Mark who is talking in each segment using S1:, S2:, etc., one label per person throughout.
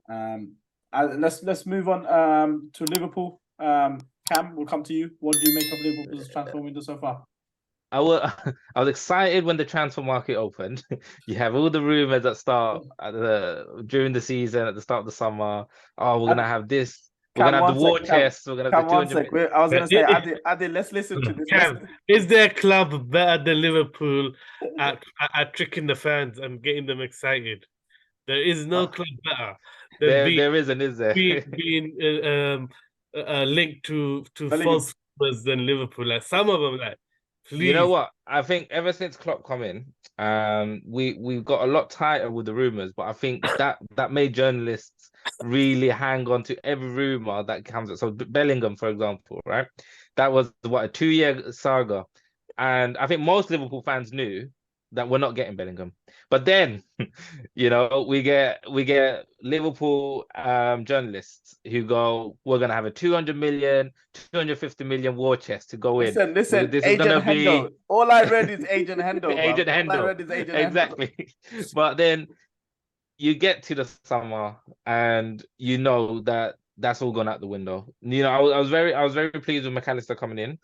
S1: Let's move on to Liverpool. Cam, we'll come to you. What do you make of Liverpool's transfer window so far?
S2: I was excited when the transfer market opened. You have all the rumors that start during the season, at the start of the summer. Oh, we're
S1: Adi,
S2: gonna have this. We're
S1: Cam,
S2: gonna have the
S1: one sec.
S2: war chest. We're gonna have the
S1: Cam, one
S2: 200
S1: sec.
S2: million.
S1: I was gonna say,
S3: I-
S1: Adi, let's listen to this.
S3: Cam, is there a club better than Liverpool at tricking the fans and getting them excited? There is no club better than
S2: There isn't, is there?
S3: being linked to
S1: Bellingham.
S3: false rumors than Liverpool. Like some of them, like
S2: You know
S3: please.
S2: what? I think ever since Klopp come in, we've got a lot tighter with the rumors, but I think that made journalists really hang on to every rumor that comes up. So Bellingham, for example, right? That was what, a 2 year saga, and I think most Liverpool fans knew that we're not getting Bellingham. But then, we get Liverpool journalists who go, we're gonna have a 200 million, 250 million war chest to go in.
S1: Listen.
S2: This is
S1: Agent
S2: gonna
S1: Hendo.
S2: be
S1: All I read is Agent Hendo, bro.
S2: Agent
S1: All I
S2: Hendo.
S1: read is Agent Hendo.
S2: Exactly. But then you get to the summer and you know that's all gone out the window. I was very pleased with McAllister coming in.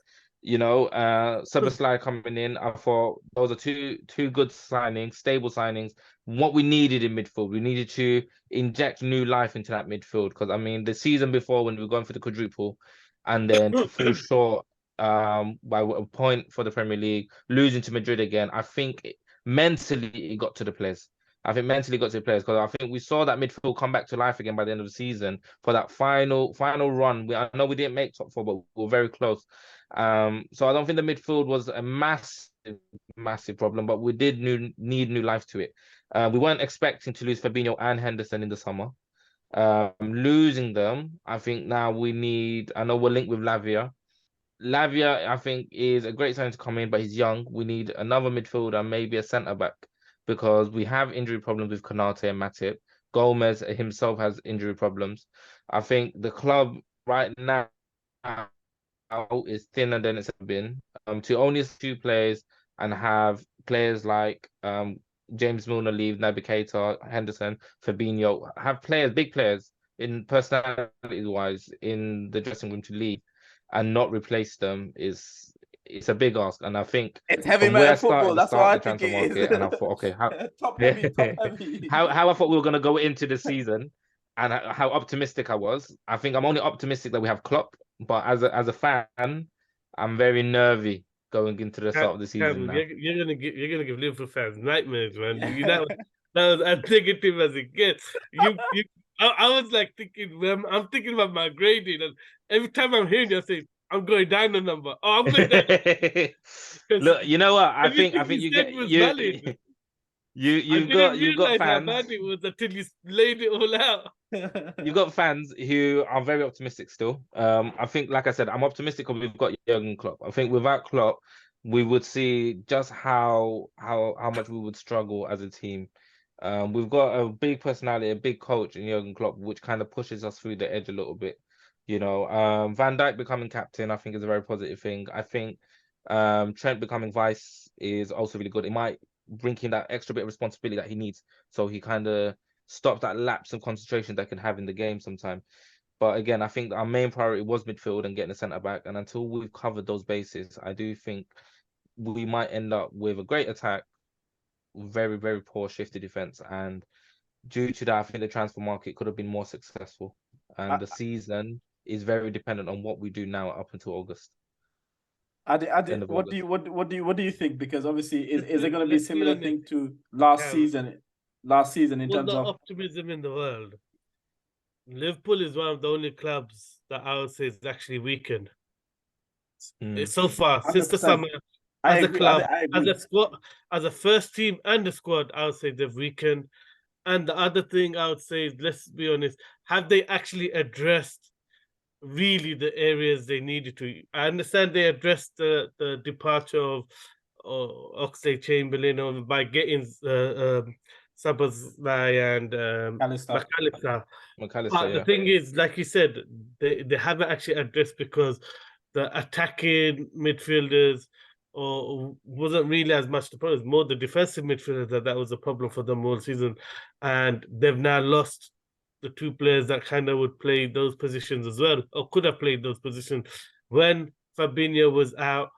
S2: Szoboszlai coming in. I thought those are two good signings, stable signings. What we needed in midfield, we needed to inject new life into that midfield, because I mean the season before when we were going for the quadruple, and then to fall short by a point for the Premier League, losing to Madrid again. I think mentally it got to the players. I think mentally got to the players, because I think we saw that midfield come back to life again by the end of the season for that final run. I know we didn't make top four, but we were very close. So I don't think the midfield was a massive problem, but we did need new life to it. We weren't expecting to lose Fabinho and Henderson in the summer. Losing them, I think now I know we're linked with Lavia. Lavia, I think, is a great signing to come in, but he's young. We need another midfielder, maybe a centre back, because we have injury problems with Konate and Matip. Gomez himself has injury problems. I think the club right now is thinner than it's ever been. To only have two players and have players like James Milner leave, Naby Keita, Henderson, Fabinho, have big players in personality wise in the dressing room to leave and not replace them it's a big ask. And I think
S1: It's heavy
S2: from where I
S1: metal
S2: started
S1: football.
S2: the
S1: That's
S2: start
S1: what
S2: of
S1: I
S2: the
S1: think
S2: transfer
S1: it is.
S2: market, and I thought, okay, how
S1: Top heavy, top heavy.
S2: how I thought we were gonna go into the season, and how optimistic I was. I think I'm only optimistic that we have Klopp, but as a fan, I'm very nervy going into the start of the season
S3: Cam,
S2: now.
S3: you're gonna give Liverpool fans nightmares, man. That was as negative as it gets. I was like thinking, man, I'm thinking about my grading, and every time I'm hearing you, I say, I'm going down a number. Oh, I'm going down because
S2: Look, you know what? I
S3: everything
S2: think
S3: you
S2: you
S3: said
S2: get
S3: was valid. I
S2: you've
S3: didn't
S2: got
S3: realize how
S2: fans.
S3: bad it was until you laid it all out.
S2: You've got fans who are very optimistic still. I think, like I said, I'm optimistic because we've got Jurgen Klopp. I think without Klopp, we would see just how much we would struggle as a team. We've got a big personality, a big coach in Jurgen Klopp, which kind of pushes us through the edge a little bit. Van Dijk becoming captain, I think, is a very positive thing. I think Trent becoming vice is also really good. It might bring him that extra bit of responsibility that he needs, so he kind of stops that lapse of concentration that can have in the game sometimes. But again, I think our main priority was midfield and getting a centre back. And until we've covered those bases, I do think we might end up with a great attack, very, very poor shifty defense. And due to that, I think the transfer market could have been more successful. And the season is very dependent on what we do now up until August. End of
S1: What do
S2: August.
S1: you what do you think? Because obviously, is it going to be a
S3: Let's be
S1: similar
S3: honest,
S1: thing to last
S3: Cam,
S1: season? Last season in
S3: all
S1: terms
S3: the
S1: of
S3: optimism in the world. Liverpool is one of the only clubs that I would say is actually weakened. So far, since the
S1: 100%.
S3: summer,
S1: I
S3: as a
S1: agree.
S3: club,
S1: I
S3: as
S1: agree.
S3: a squad, as a first team and the squad, I would say they've weakened. And the other thing I would say is, let's be honest, have they actually addressed really the areas they needed to? I understand they addressed the departure of Oxlade-Chamberlain by getting Szoboszlai and
S1: McAllister.
S3: McAllister.
S2: McAllister,
S3: But the
S2: yeah.
S3: thing is, like you said, they haven't actually addressed, because the attacking midfielders or wasn't really as much the problem. It's more the defensive midfielders that was a problem for them all season, and they've now lost the two players that kind of would play those positions as well, or could have played those positions. When Fabinho was out,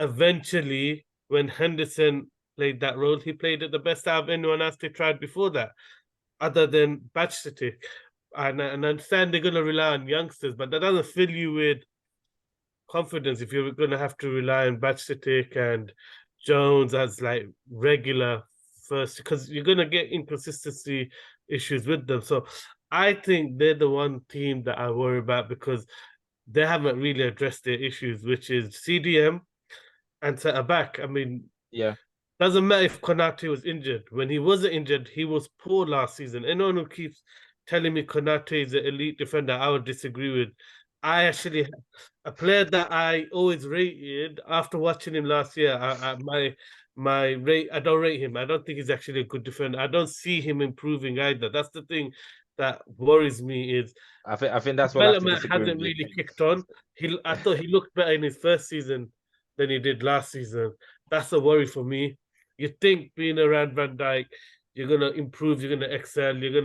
S3: eventually, when Henderson played that role, he played it the best out of anyone else they tried before that, other than Bajcetic. And I understand they're going to rely on youngsters, but that doesn't fill you with confidence if you're going to have to rely on Bajcetic and Jones as like regular first, because you're going to get inconsistency issues with them. So I think they're the one team that I worry about, because they haven't really addressed their issues, which is CDM and centre back. I mean,
S2: Yeah.
S3: doesn't matter if Konate was injured. When he wasn't injured, he was poor last season. Anyone who keeps telling me Konate is an elite defender, I would disagree with. I actually, a player that I always rated after watching him last year, my rate, I don't rate him. I don't think he's actually a good defender. I don't see him improving either. That's the thing that worries me, is
S2: I think that's what I have to
S3: development
S2: disagree
S3: hasn't
S2: with you.
S3: really kicked on. I thought he looked better in his first season than he did last season. That's a worry for me. You think being around Van Dijk, you're gonna improve, you're gonna excel, you're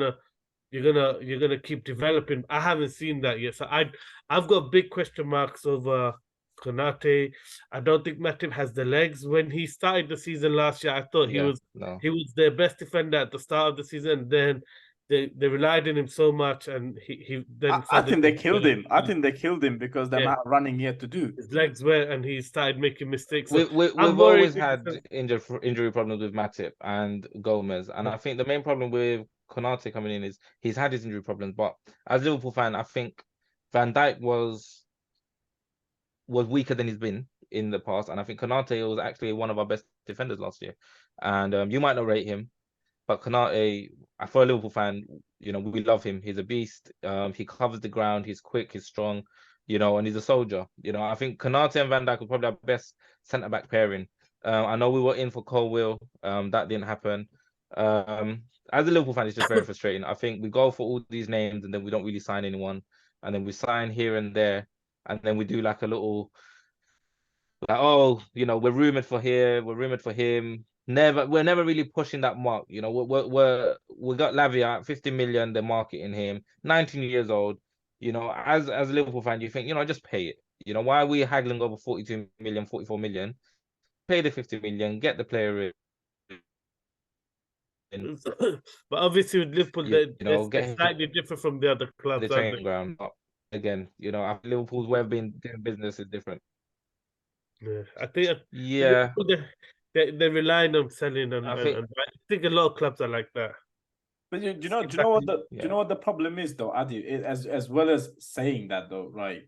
S3: gonna keep developing. I haven't seen that yet. So I've got big question marks over Konate. I don't think Matip has the legs. When he started the season last year, I thought he was their best defender at the start of the season. Then they relied on him so much, and he then
S1: I think they killed him. I think they killed him because the amount of running he had to do.
S3: His legs were, and he started making mistakes. So
S2: We've always had injury problems with Matip and Gomez, and I think the main problem with Konate coming in is he's had his injury problems. But as a Liverpool fan, I think Van Dijk was weaker than he's been in the past, and I think Konate was actually one of our best defenders last year. And you might not rate him, but Konate, for a Liverpool fan, you know, we love him. He's a beast. He covers the ground. He's quick. He's strong. You know, and he's a soldier. You know, I think Konate and Van Dijk were probably our best centre back pairing. I know we were in for Colwill. That didn't happen. As a Liverpool fan, it's just very frustrating. I think we go for all these names and then we don't really sign anyone, and then we sign here and there, and then we do like a little, like, oh, you know, we're rumored for here, we're rumored for him. We're never really pushing that mark. You know, we got Lavia at 50 million. They're marketing him, 19 years old. You know, as a Liverpool fan, you think, you know, just pay it. You know, why are we haggling over 42 million, 44 million? Pay the 50 million, get the player in.
S3: But obviously with Liverpool, they're slightly different from the other clubs.
S2: The training ground. But again, you know, Liverpool's way of being doing business is different.
S3: Yeah, I think.
S2: Yeah,
S3: they're relying on selling, and I think a lot of clubs are like that.
S1: But do you know what the problem is though, Adi? As well as saying that though, right?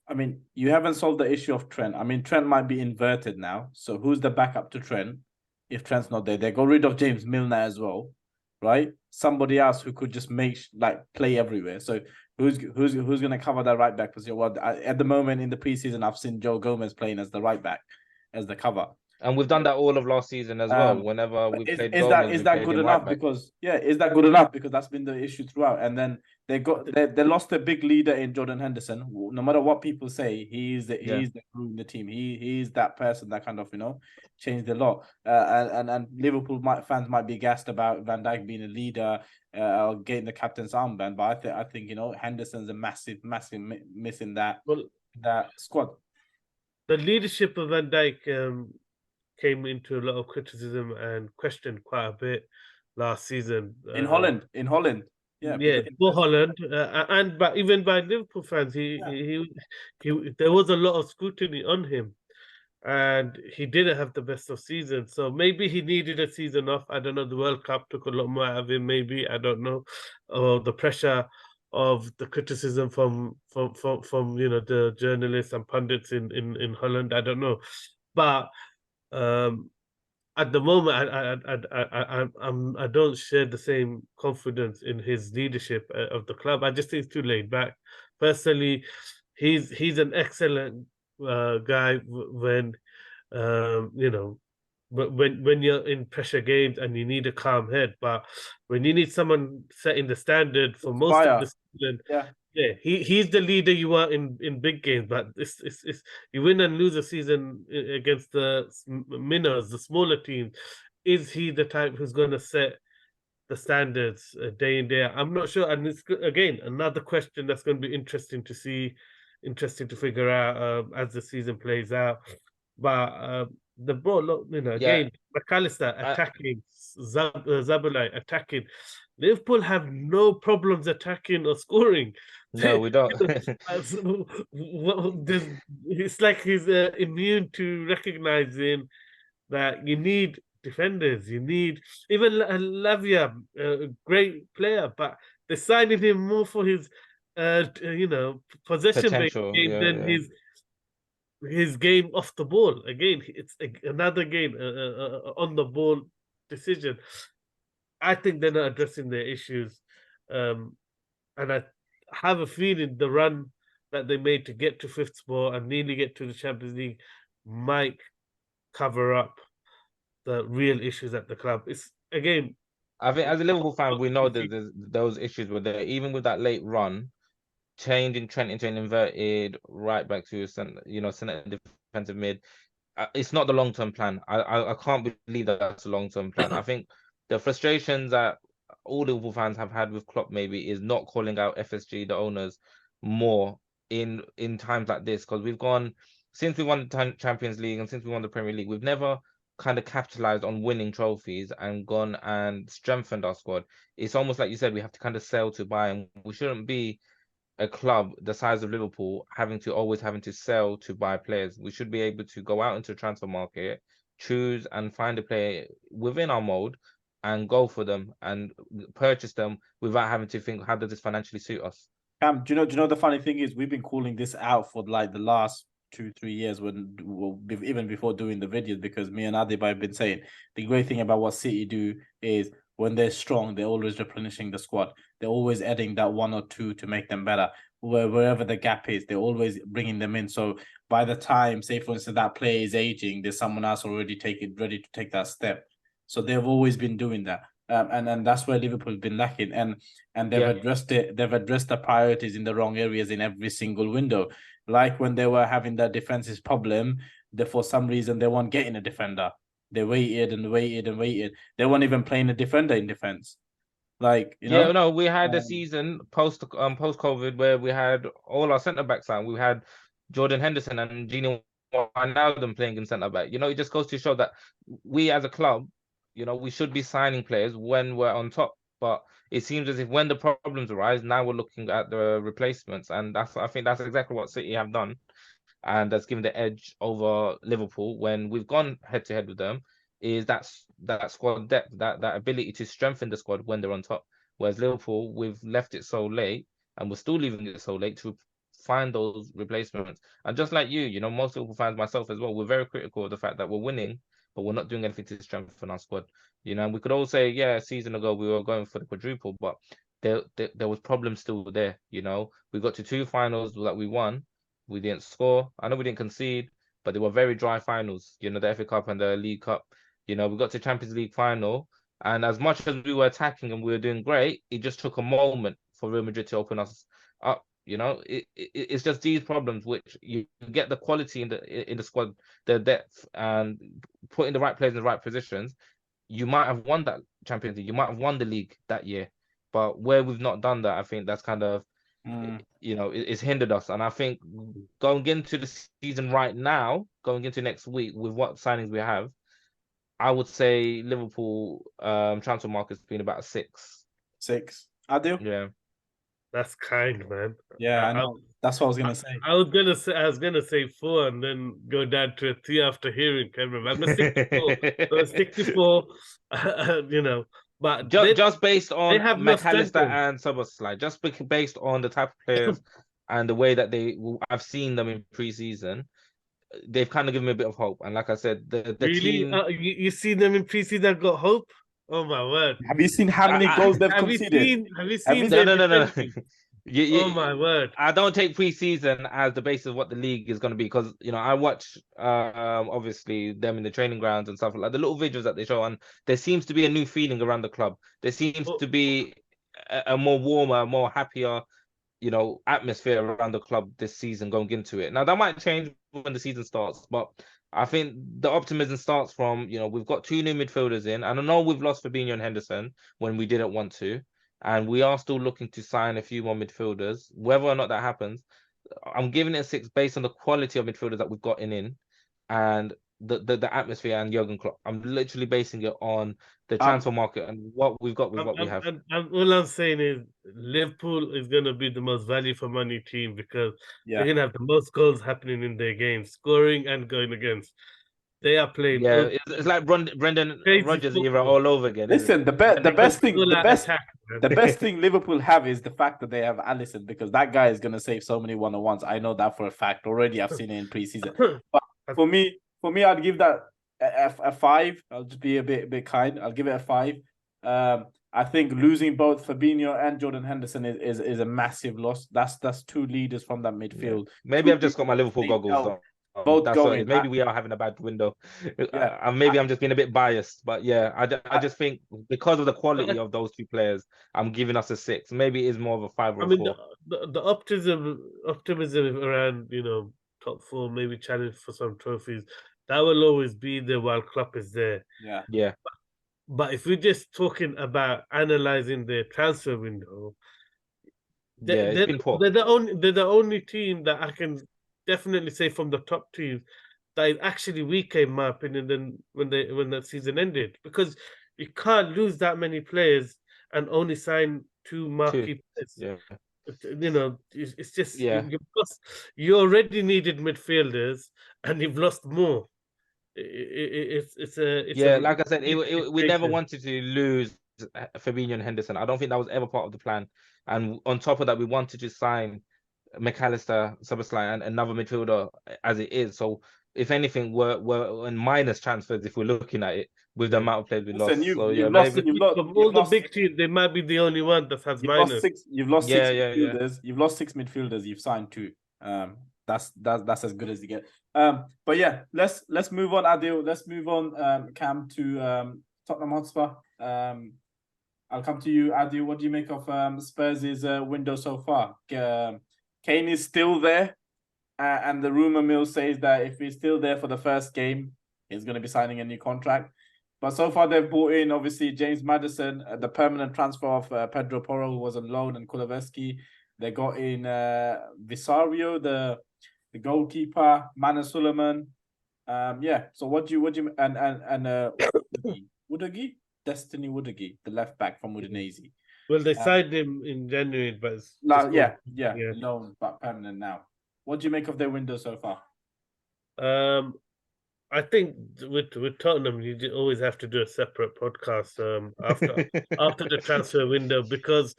S1: I mean, you haven't solved the issue of Trent. I mean, Trent might be inverted now. So who's the backup to Trent if Trent's not there? They got rid of James Milner as well, right? Somebody else who could just play everywhere. So who's going to cover that right back position? Well, at the moment in the preseason, I've seen Joe Gomez playing as the right back, as the cover.
S2: And we've done that all of last season as well. Whenever we played
S1: Gomez, is that good enough? Because is that good enough? Because that's been the issue throughout. And then they lost a big leader in Jordan Henderson. No matter what people say, he's the glue in the team. He's that person that kind of, you know, changed a lot. And Liverpool fans might be gassed about Van Dijk being a leader, getting the captain's armband. But I think you know, Henderson's a massive miss in that squad.
S3: The leadership of Van Dijk came into a lot of criticism and questioned quite a bit last season.
S1: In Holland.
S3: For Holland, but even by Liverpool fans, he there was a lot of scrutiny on him, and he didn't have the best of seasons. So maybe he needed a season off. I don't know. The World Cup took a lot more out of him. Maybe, I don't know, or the pressure of the criticism from you know, the journalists and pundits in Holland. I don't know, but at the moment, I don't share the same confidence in his leadership of the club. I just think he's too laid back. Personally, he's an excellent guy when you know, when you're in pressure games and you need a calm head. But when you need someone setting the standard for most of the season, he's the leader you want in big games. But it's you win and lose a season against the minnows, the smaller teams. Is he the type who's going to set the standards day in day out. I'm not sure, and it's again another question that's going to be interesting to see, interesting to figure out as the season plays out. But the ball, again, McAllister attacking, Zabalai attacking. Liverpool have no problems attacking or scoring.
S2: No, we don't.
S3: It's like he's immune to recognizing that you need defenders. You need even Lavia, a great player, but they're signing him more for his, possession-based game than his game off the ball. Again, it's another game on the ball decision. I think they're not addressing their issues, and I have a feeling the run that they made to get to fifth spot and nearly get to the Champions League might cover up the real issues at the club. It's again,
S2: I think as a Liverpool fan, we know that those issues were there. Even with that late run, changing Trent into an inverted right back to center defensive mid, it's not the long-term plan. I can't believe that that's a long-term plan. I think the frustrations that all Liverpool fans have had with Klopp maybe is not calling out FSG, the owners, more in times like this, because we've gone since we won the Champions League and since we won the Premier League, we've never kind of capitalized on winning trophies and gone and strengthened our squad. It's almost like you said, we have to kind of sell to buy, and we shouldn't be a club the size of Liverpool having to sell to buy players. We should be able to go out into the transfer market, choose and find a player within our mold and go for them and purchase them without having to think, how does this financially suit us?
S1: Cam, do you know the funny thing is, we've been calling this out for like the last 2-3 years, even before doing the videos, because me and Adib have been saying the great thing about what City do is when they're strong, they're always replenishing the squad. They're always adding that one or two to make them better. Wherever the gap is, they're always bringing them in. So by the time, say for instance, that player is aging, there's someone else already ready to take that step. So they've always been doing that. And that's where Liverpool's been lacking, and they've addressed it. They've addressed the priorities in the wrong areas in every single window. Like when they were having that defensive problem, for some reason they weren't getting a defender. They waited and waited and waited. They weren't even playing a defender in defense. Like,
S2: we had a season post COVID where we had all our centre backs out. We had Jordan Henderson and Gini Wijnaldum playing in centre back. It just goes to show that we as a club, we should be signing players when we're on top. But it seems as if when the problems arise, now we're looking at the replacements, and I think that's exactly what City have done, and that's given the edge over Liverpool when we've gone head to head with them. Is that squad depth, that ability to strengthen the squad when they're on top. Whereas Liverpool, we've left it so late, and we're still leaving it so late to find those replacements. And just like you, most Liverpool fans, myself as well, we're very critical of the fact that we're winning, but we're not doing anything to strengthen our squad. And we could all say, a season ago we were going for the quadruple, but there was problems still there. We got to 2 finals that we won. We didn't score. I know we didn't concede, but they were very dry finals. The FA Cup and the League Cup. We got to Champions League final, and as much as we were attacking and we were doing great, it just took a moment for Real Madrid to open us up. It's just these problems which you get the quality in the squad, the depth, and putting the right players in the right positions. You might have won that Champions League, you might have won the league that year, but where we've not done that, I think that's kind of it's hindered us. And I think going into the season right now, going into next week with what signings we have, I would say Liverpool transfer market's been about a 6.
S1: 6. I do.
S2: Yeah.
S3: That's kind, man.
S1: Yeah, I know. That's what I was gonna say.
S3: I was gonna say 4 and then go down to a 3 after hearing Cameron. I'm a 64. I'm a 64. But
S2: just based on McAllister
S3: no
S2: and Szoboszlai, just based on the type of players and the way that I've seen them in pre-season, they've kind of given me a bit of hope. And like I said, the
S3: really?
S2: team.
S3: You see them in pre-season got hope? Oh my word!
S1: Have you seen how many goals they've conceded?
S3: Have you seen?
S2: No.
S3: Oh my word!
S2: I don't take pre-season as the basis of what the league is going to be, because I watch obviously them in the training grounds and stuff, like the little videos that they show, and there seems to be a new feeling around the club. There seems to be a more warmer, more happier, atmosphere around the club this season going into it. Now that might change when the season starts, but I think the optimism starts from, we've got 2 new midfielders in, and I know we've lost Fabinho and Henderson when we didn't want to, and we are still looking to sign a few more midfielders. Whether or not that happens, I'm giving it a 6 based on the quality of midfielders that we've got in, and the atmosphere and Jurgen Klopp. I'm literally basing it on the transfer market and what we've got with what we have.
S3: All I'm saying is Liverpool is going to be the most value for money team because they're going to have the most goals happening in their games, scoring and going against. They are playing.
S2: Yeah, it's like Brendan Rodgers era all over again.
S1: Listen, the best thing Liverpool have is the fact that they have Alisson, because that guy is going to save so many 1-on-1s. I know that for a fact already. I've seen it in preseason. But for me, I'd give that a 5. I'll just be a bit kind. I'll give it a 5. I think losing both Fabinho and Jordan Henderson is a massive loss. That's 2 leaders from that midfield.
S2: Yeah. Maybe I've just got my Liverpool goggles on.
S1: Both
S2: that's
S1: going.
S2: Maybe we are having a bad window.
S1: Yeah.
S2: Maybe I'm just being a bit biased, but yeah, I just think because of the quality of those 2 players, I'm giving us a 6. Maybe it is more of a 5 or 4.
S3: The optimism around top 4, maybe challenge for some trophies, that will always be there while Klopp is there.
S2: Yeah.
S3: But if we're just talking about analyzing the transfer window, they're the only team that I can definitely say from the top teams that is actually weaker, in my opinion, than when the season ended, because you can't lose that many players and only sign 2 marquee players.
S2: Yeah.
S3: It's just you already needed midfielders and you've lost more.
S2: Like I said, we never wanted to lose Fabinho and Henderson. I don't think that was ever part of the plan. And on top of that, we wanted to sign McAllister, Szoboszlai, and another midfielder as it is. So if anything, we're in minus transfers if we're looking at it with the amount of players we lost.
S3: Of all the big teams, they might be the only one that has minus.
S1: You've lost 6 midfielders. You've lost 6 midfielders. You've signed 2. That's as good as you get. But yeah, let's move on, Adil. Let's move on, Cam, to Tottenham Hotspur. I'll come to you, Adil. What do you make of Spurs' window so far? Kane is still there, and the rumor mill says that if he's still there for the first game, he's going to be signing a new contract. But so far, they've brought in, obviously, James Maddison, the permanent transfer of Pedro Porro, who was on loan, and Kulusevski. They got in Visario, the goalkeeper, Mana Suleiman. So what do you and Udagi? Destiny Udagi, the left back from Udinese.
S3: Well, they signed him in January, but
S1: loan but permanent now. What do you make of their window so far?
S3: I think with Tottenham, you always have to do a separate podcast after the transfer window because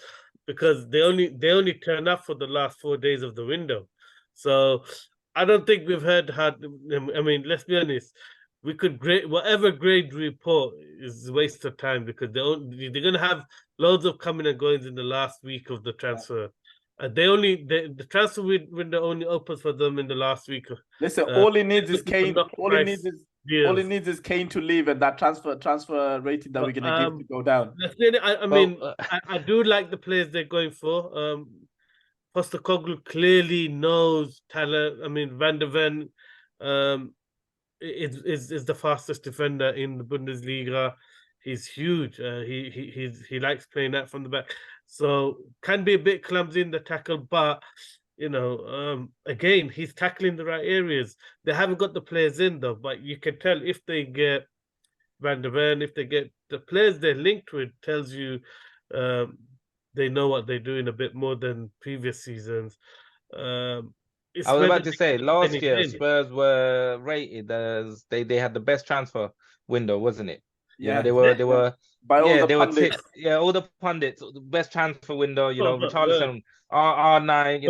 S3: they only turn up for the last 4 days of the window. So I don't think we've heard how. I mean, let's be honest. We could grade whatever grade report is a waste of time because they're going to have loads of coming and goings in the last week of the transfer. The transfer window only opens for them in the last week.
S1: Listen, all he needs is Kane. All he needs is Kane to leave, and that transfer rating that we're going to give to go down.
S3: I do like the players they're going for. Postecoglou clearly knows talent. I mean, Van de Ven is the fastest defender in the Bundesliga. He's huge. He likes playing that from the back. So can be a bit clumsy in the tackle, but again, he's tackling the right areas. They haven't got the players in though, but you can tell if they get Van de Ven, if they get the players they're linked with, tells you they know what they're doing a bit more than previous seasons.
S2: I was about to say last year Spurs were rated as they had the best transfer window, wasn't it?
S1: Yeah,
S2: they were
S1: by all the pundits.
S2: All the pundits, the best transfer window. Richarlison, R9.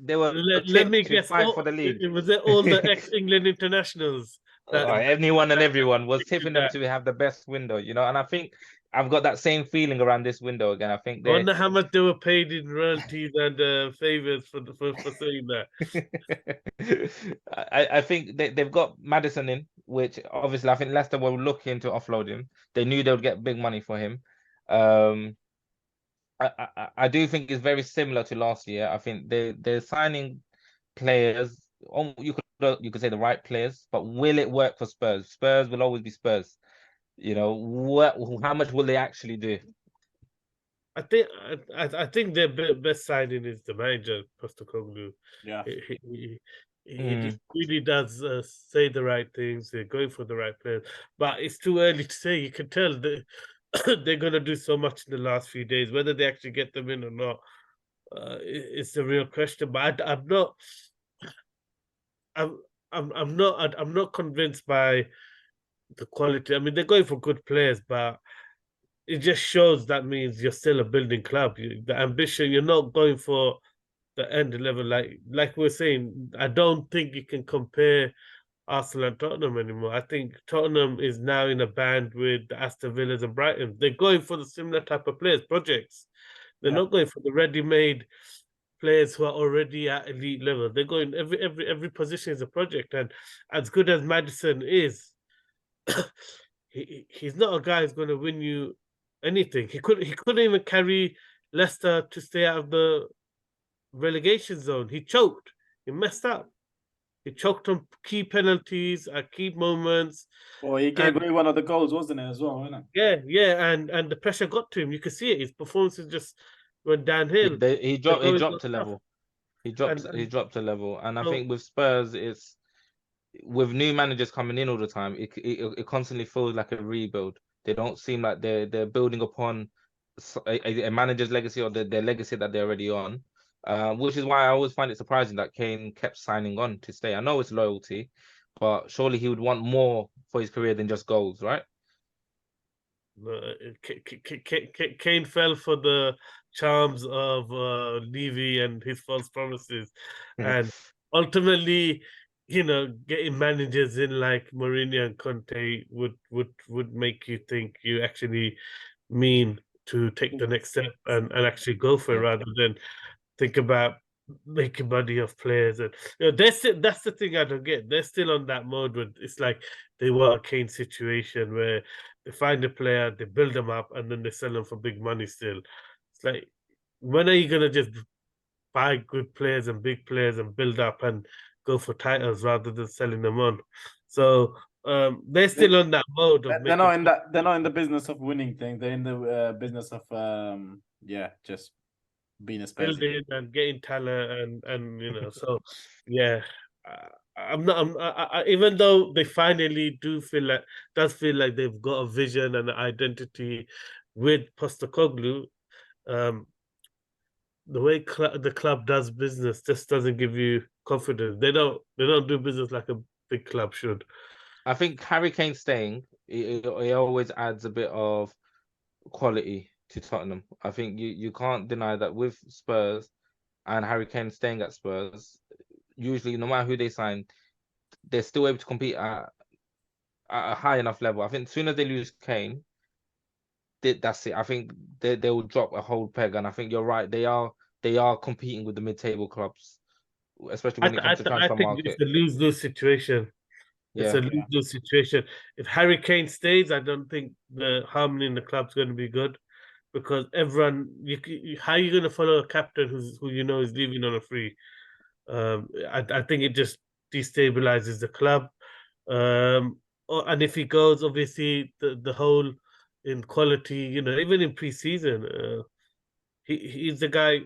S2: They were.
S3: Let me guess. Fight for the league. Was it all the ex-England internationals?
S2: Anyone and everyone was tipping them to have the best window. And I think I've got that same feeling around this window again. I think
S3: I wonder how much they were paid in royalties and favors for saying that.
S2: I think they've got Maddison in, which obviously I think Leicester were looking to offload him. They knew they would get big money for him. I do think it's very similar to last year. I think they're signing players you could say the right players, but will it work for Spurs? Spurs will always be Spurs. You know, how much will they actually do?
S3: I think their best signing is the manager, Postecoglou.
S1: Yeah.
S3: He just really does say the right things. They're going for the right players, but it's too early to say. You can tell that they're going to do so much in the last few days. Whether they actually get them in or not, it's the real question. But I'm not. I'm not convinced by the quality. I mean, they're going for good players, but it just shows that means you're still a building club. The ambition, you're not going for the end level. Like we're saying, I don't think you can compare Arsenal and Tottenham anymore. I think Tottenham is now in a band with the Aston Villas and Brighton. They're going for the similar type of players, projects. They're not going for the ready-made players who are already at elite level. They're going every position is a project, and as good as Madison is, he's not a guy who's going to win you anything. He couldn't even carry Leicester to stay out of the relegation zone. He choked. He messed up. He choked on key penalties at key moments.
S1: Well, he gave away one of the goals, wasn't it, as well, wasn't
S3: it? Yeah, and the pressure got to him. You could see it. His performances just went downhill.
S2: He dropped a level. He dropped a level. And I think with Spurs, it's with new managers coming in all the time, it constantly feels like a rebuild. They don't seem like they're building upon a manager's legacy or their legacy that they're already on. Which is why I always find it surprising that Kane kept signing on to stay. I know it's loyalty, but surely he would want more for his career than just goals, right?
S3: Kane fell for the charms of Levy and his false promises, and ultimately, getting managers in like Mourinho and Conte would make you think you actually mean to take the next step and actually go for it rather than think about making money off players. And that's the thing I don't get. They're still on that mode where it's like they want a Kane situation where they find a player, they build them up, and then they sell them for big money still. It's like, when are you gonna just buy good players and big players and build up and go for titles rather than selling them on? So they're still on that mode of
S1: they're not in that. They're not in the business of winning things. They're in the business of just being a Spurs.
S3: Building and getting talent and so yeah. I'm not. Even though they finally does feel like they've got a vision and an identity with Postecoglou. The way the club does business just doesn't give you confidence. They don't do business like a big club should.
S2: I think Harry Kane staying, it always adds a bit of quality to Tottenham. I think you can't deny that with Spurs and Harry Kane staying at Spurs, usually no matter who they sign, they're still able to compete at a high enough level. I think as soon as they lose Kane, that's it. I think they will drop a whole peg, and I think you're right. They are competing with the mid-table clubs, especially when it comes to transfer market.
S3: It's a lose-lose situation. It's a lose-lose situation. If Harry Kane stays, I don't think the harmony in the club's going to be good, because everyone, how are you going to follow a captain who is leaving on a free? I think it just destabilizes the club. And if he goes, obviously the whole in quality, even in pre-season, he's the guy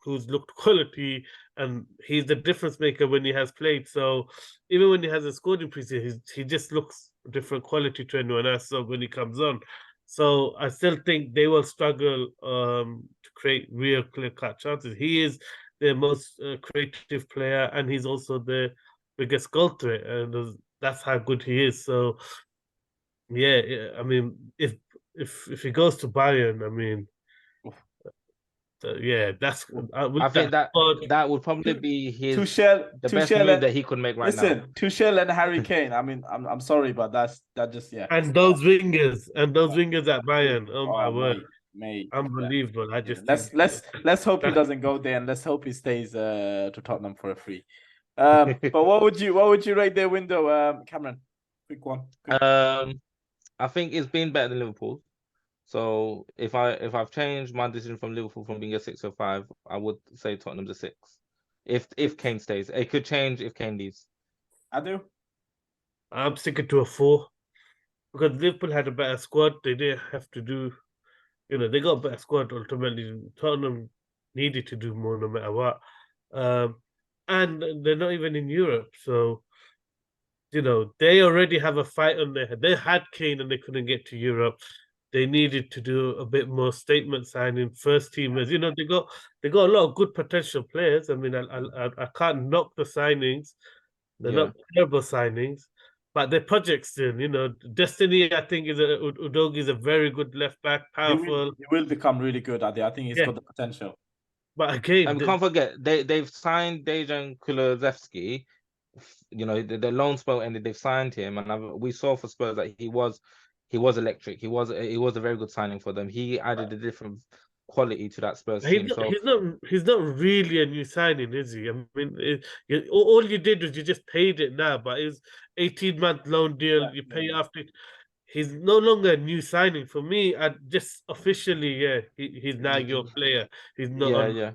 S3: who's looked quality, and he's the difference maker when he has played. So even when he hasn't scored in pre-season, he just looks different quality to anyone else. So when he comes on, so I still think they will struggle to create real clear-cut chances. He is their most creative player, and he's also the biggest goal threat, and that's how good he is. So yeah, I mean, if he goes to Bayern, I mean, that's.
S2: I think that would probably be the best move that he could make right now.
S1: Listen, Tuchel and Harry Kane. I mean, I'm sorry, but that just
S3: And those wingers at Bayern. Oh my word,
S1: mate,
S3: unbelievable! I just
S1: let's hope he doesn't go there, and let's hope he stays to Tottenham for a free. But what would you rate their window, Cameron? Quick one.
S2: I think it's been better than Liverpool. So if I've changed my decision from Liverpool from being a 6 or 5, I would say Tottenham's a 6. if Kane stays. It could change if Kane leaves.
S1: I do.
S3: I'm sticking to a 4 because Liverpool had a better squad. They didn't have to do, they got a better squad ultimately. Tottenham needed to do more no matter what. And they're not even in Europe. So, they already have a fight on their head. They had Kane and they couldn't get to Europe. They needed to do a bit more statement signing, first teamers. They got a lot of good potential players. I mean, I can't knock the signings. They're not terrible signings, but they're projects still. Destiny, I think, Udogi is a very good left back, powerful.
S1: He will become really good at it. I think he's got the potential.
S3: But again,
S2: and can't forget they've signed Dejan Kulusevski. The loan spell ended. They've signed him, and we saw for Spurs that he was electric. He was a very good signing for them. He added a different quality to that Spurs team.
S3: He's not really a new signing, is he? I mean, all you did was you just paid it now, but it was 18-month loan deal. You pay after it. He's no longer a new signing for me. I just officially, he's now your player. He's not,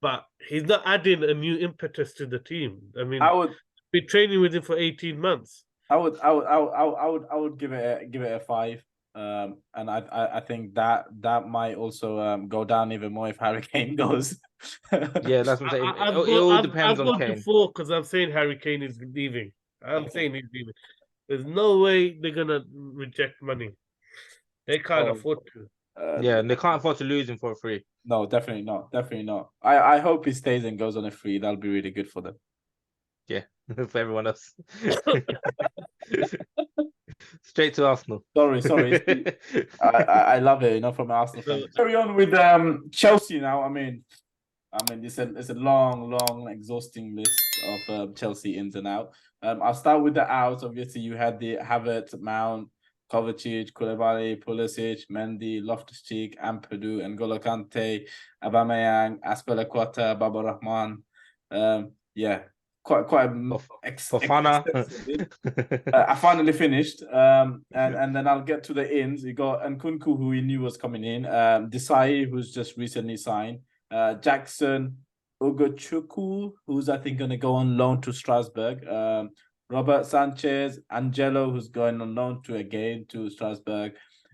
S3: but he's not adding a new impetus to the team. I mean, I would be training with him for 18 months.
S1: I would give it a 5. And I think that might also go down even more if Harry Kane goes.
S2: Yeah, that's what I'm saying. It all depends on Kane.
S3: 4 because I'm saying Harry Kane is leaving. I'm saying he's leaving. There's no way they're gonna reject money. They can't afford to.
S2: And they can't afford to lose him for a free.
S1: No, definitely not. Definitely not. I hope he stays and goes on a free. That'll be really good for them.
S2: Yeah, for everyone else. Straight to Arsenal.
S1: Sorry. I love it, from an Arsenal fan. Carry on with Chelsea now. I mean, it's a long, exhausting list of Chelsea ins and out. I'll start with the outs. Obviously, you had the Havertz, Mount, Kovacic, Koulibaly, Pulisic, Mendy, Loftus-Cheek, Ampadu, N'Golo Kante, Aubameyang, Azpilicueta, Baba Rahman. Quite
S2: Fofana.
S1: I finally finished. And then I'll get to the ins. You got Nkunku, who we knew was coming in. Desai, who's just recently signed. Jackson, Ugochukwu, who's I think going to go on loan to Strasbourg. Robert Sanchez, Angelo, who's going on loan to Strasbourg.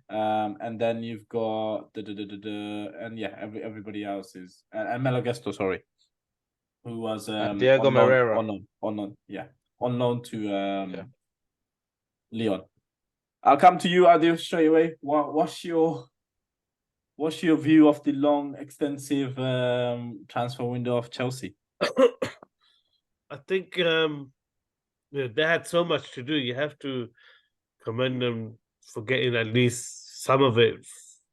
S1: And then you've got everybody else is and Melo Gesto, sorry, who was
S2: Diego Moreira
S1: on loan to Lyon. I'll come to you, Adil, straight away. What's your view of the long, extensive transfer window of Chelsea?
S3: I think they had so much to do. You have to commend them for getting at least some of it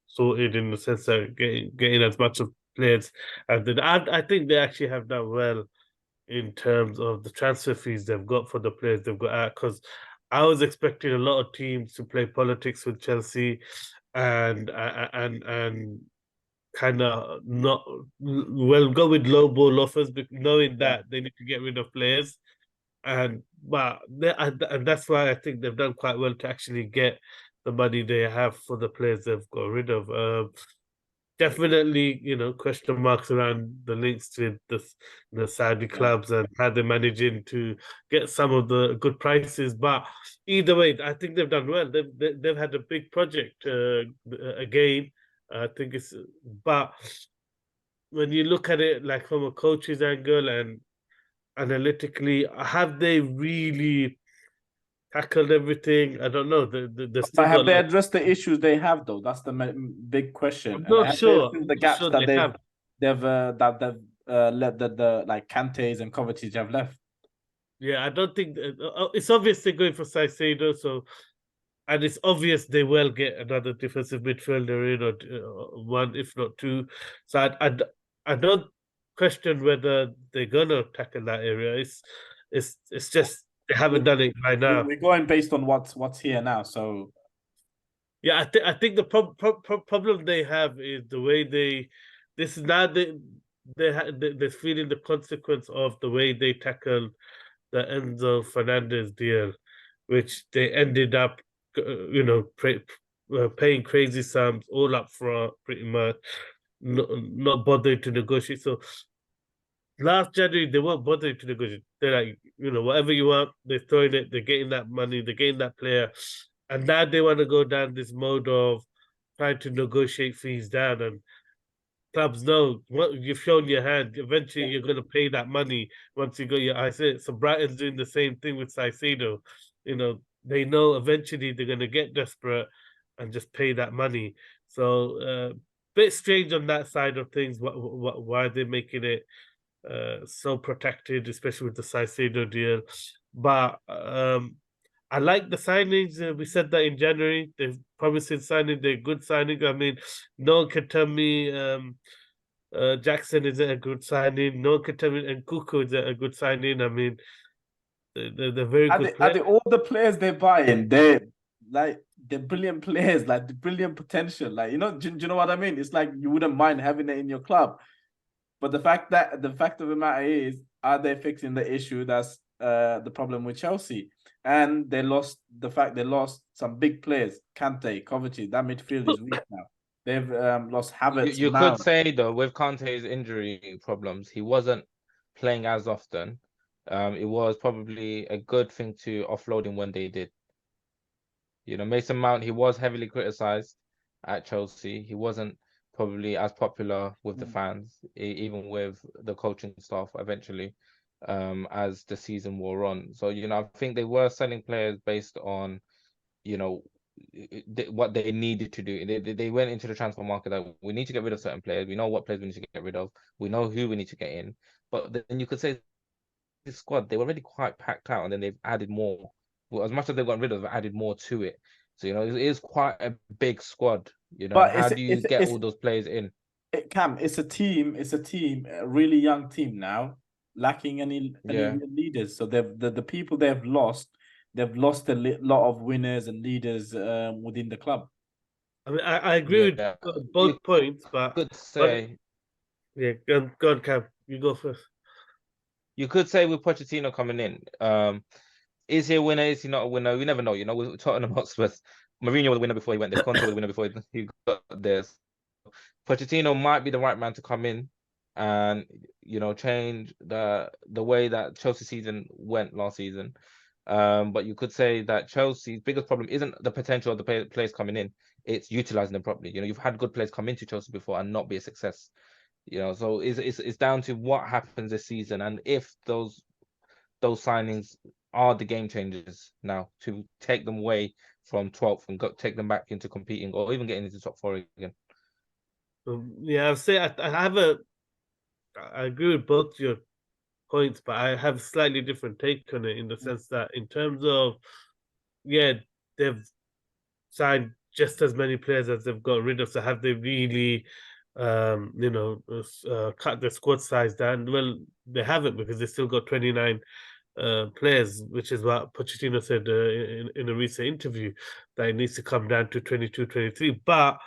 S3: sorted, in the sense that getting as much of players as they did. I think they actually have done well in terms of the transfer fees they've got for the players they've got out, because I was expecting a lot of teams to play politics with Chelsea and kind of not go with low ball offers, knowing that they need to get rid of players. And that's why I think they've done quite well to actually get the money they have for the players they've got rid of. Definitely, question marks around the links with the Saudi clubs and how they're managing to get some of the good prices. But either way, I think they've done well. They've had a big project again. I think but when you look at it like from a coach's angle and analytically, have they really tackled everything? I don't know.
S1: Have they addressed the issues they have, though? That's the big question.
S3: I'm not sure.
S1: The gaps that they've let the like Kantes and Kovacic have left.
S3: Yeah, I don't think it's obvious they're going for Caicedo, and it's obvious they will get another defensive midfielder in, or one, if not two. So I don't question whether they're gonna tackle that area. It's just they haven't done it by now.
S1: We're going based on what's here now. So
S3: yeah, I think the problem they have is the way they're feeling the consequence of the way they tackled the Enzo Fernandez deal, which they ended up paying crazy sums all up front, pretty much, not bothering to negotiate. So last January they weren't bothering to negotiate. They're like, whatever you want, they're throwing it, they're getting that money, they're getting that player. And now they want to go down this mode of trying to negotiate fees down. And clubs know what you've shown your hand. Eventually, you're going to pay that money once you got your eyes in. So Brighton's doing the same thing with Caicedo. They know eventually they're going to get desperate and just pay that money. So bit strange on that side of things. Why they're making it so protected, especially with the Caicedo deal. But I like the signings. We said that in January. They've promising signing. They're good signing. I mean, no one can tell me Jackson isn't a good signing. No one can tell me Nkuku isn't a good signing. I mean, they're very good players.
S1: All the players they're buying, they're brilliant players, like the brilliant potential. Like, do you know what I mean? It's like you wouldn't mind having it in your club. But the fact of the matter is, are they fixing the issue that's the problem with Chelsea? And they lost some big players, Kante, Kovacic. That midfield is weak now. They've lost Havertz.
S2: You could say though, with Kante's injury problems, he wasn't playing as often. It was probably a good thing to offload him when they did. Mason Mount, he was heavily criticized at Chelsea. He wasn't probably as popular with the fans, even with the coaching staff eventually, as the season wore on. So, I think they were selling players based on, what they needed to do. They went into the transfer market that we need to get rid of certain players. We know what players we need to get rid of. We know who we need to get in. But then you could say this squad, they were already quite packed out, and then they've added more. Well, as much as they've gotten rid of, they've added more to it. So, it is quite a big squad.
S1: But
S2: how do you get all those players in?
S1: Cam, it's a team, a really young team now, lacking any leaders. So the people they've lost a lot of winners and leaders within the club.
S3: I mean, I agree with both points, but
S2: could say,
S3: go on, Cam. You go first.
S2: You could say with Pochettino coming in, is he a winner? Is he not a winner? We never know. With Tottenham Hotspur, Mourinho was a winner before he went there. Conte was a winner before he got there. Pochettino might be the right man to come in and change the way that Chelsea season went last season. But you could say that Chelsea's biggest problem isn't the potential of the players coming in; it's utilizing them properly. You've had good players come into Chelsea before and not be a success. So it's down to what happens this season, and if those signings are the game changers now to take them away from 12th and take them back into competing or even getting into top 4 again.
S3: I'll say I agree with both your points, but I have a slightly different take on it in the sense that in terms of, they've signed just as many players as they've got rid of. So have they really, cut the squad size down? Well, they haven't, because they still got 29 players, which is what Pochettino said in a recent interview, that it needs to come down to 22, 23. But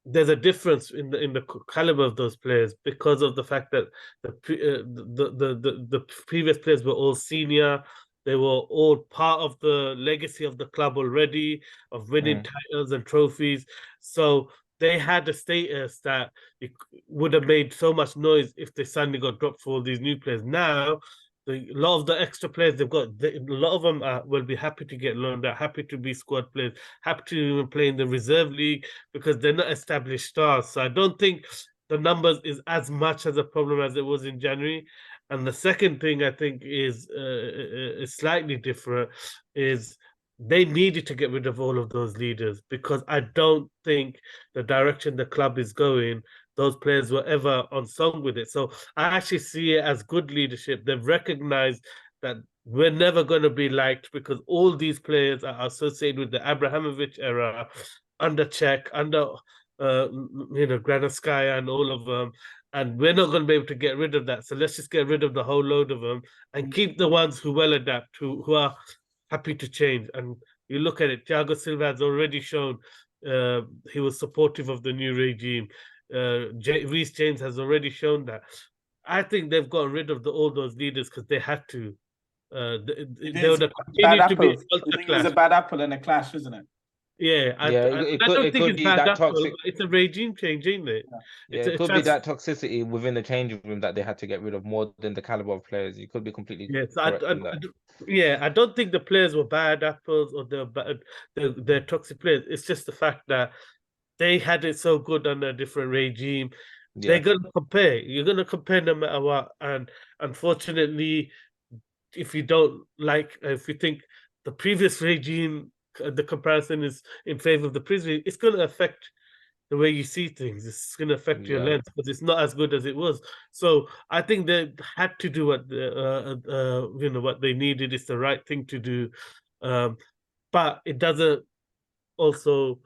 S3: there's a difference in the caliber of those players because of the fact that the previous players were all senior. They were all part of the legacy of the club already, of winning titles and trophies. So they had a status that it would have made so much noise if they suddenly got dropped for all these new players. Now, a lot of the extra players they've got, a lot of them will be happy to get loaned out, happy to be squad players, happy to play in the reserve league because they're not established stars. So I don't think the numbers is as much as a problem as it was in January. And the second thing I think is slightly different is they needed to get rid of all of those leaders because I don't think the direction the club is going, those players were ever on song with it. So I actually see it as good leadership. They've recognized that we're never going to be liked because all these players are associated with the Abramovich era, under Czech, under Granatskaya and all of them. And we're not going to be able to get rid of that. So let's just get rid of the whole load of them and keep the ones who will adapt, who are happy to change. And you look at it, Thiago Silva has already shown he was supportive of the new regime. Reece James has already shown that. I think they've gotten rid of all those leaders because they had to. They would have continued to be
S1: it's a bad apple in a clash, isn't it?
S3: Yeah,
S2: Yeah,
S3: I don't
S2: it
S3: think
S2: could
S3: it's
S2: be
S3: bad
S2: that
S3: at all.
S2: toxic.
S3: It's a regime change, isn't it?
S2: Yeah,
S3: It's
S2: it
S3: a
S2: could be
S3: chance.
S2: that toxicity within the changing room that they had to get rid of more than the caliber of players. You could be completely
S3: Yes,
S2: correct in that.
S3: yeah, I don't think the players were bad apples or they're toxic players. It's just the fact that they had it so good under a different regime. They're
S2: Yeah,
S3: gonna compare. You're gonna compare no matter what. And unfortunately, if you don't like, if you think the previous regime, the comparison is in favor of the previous regime, it's gonna affect the way you see things. It's going to affect your
S2: yeah,
S3: lens because it's not as good as it was. So I think they had to do what what they needed. It's the right thing to do, but it doesn't also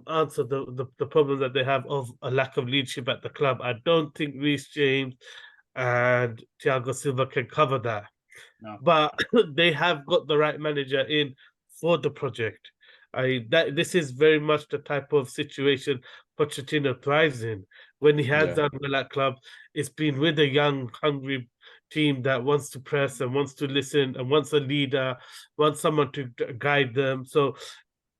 S3: answer the problem that they have of a lack of leadership at the club. I don't think Reece James and Thiago Silva can cover that.
S1: No.
S3: But they have got the right manager in for the project. This is very much the type of situation Pochettino thrives in. When he has
S2: yeah.
S3: done well at club, it's been with a young, hungry team that wants to press and wants to listen and wants a leader, wants someone to guide them. So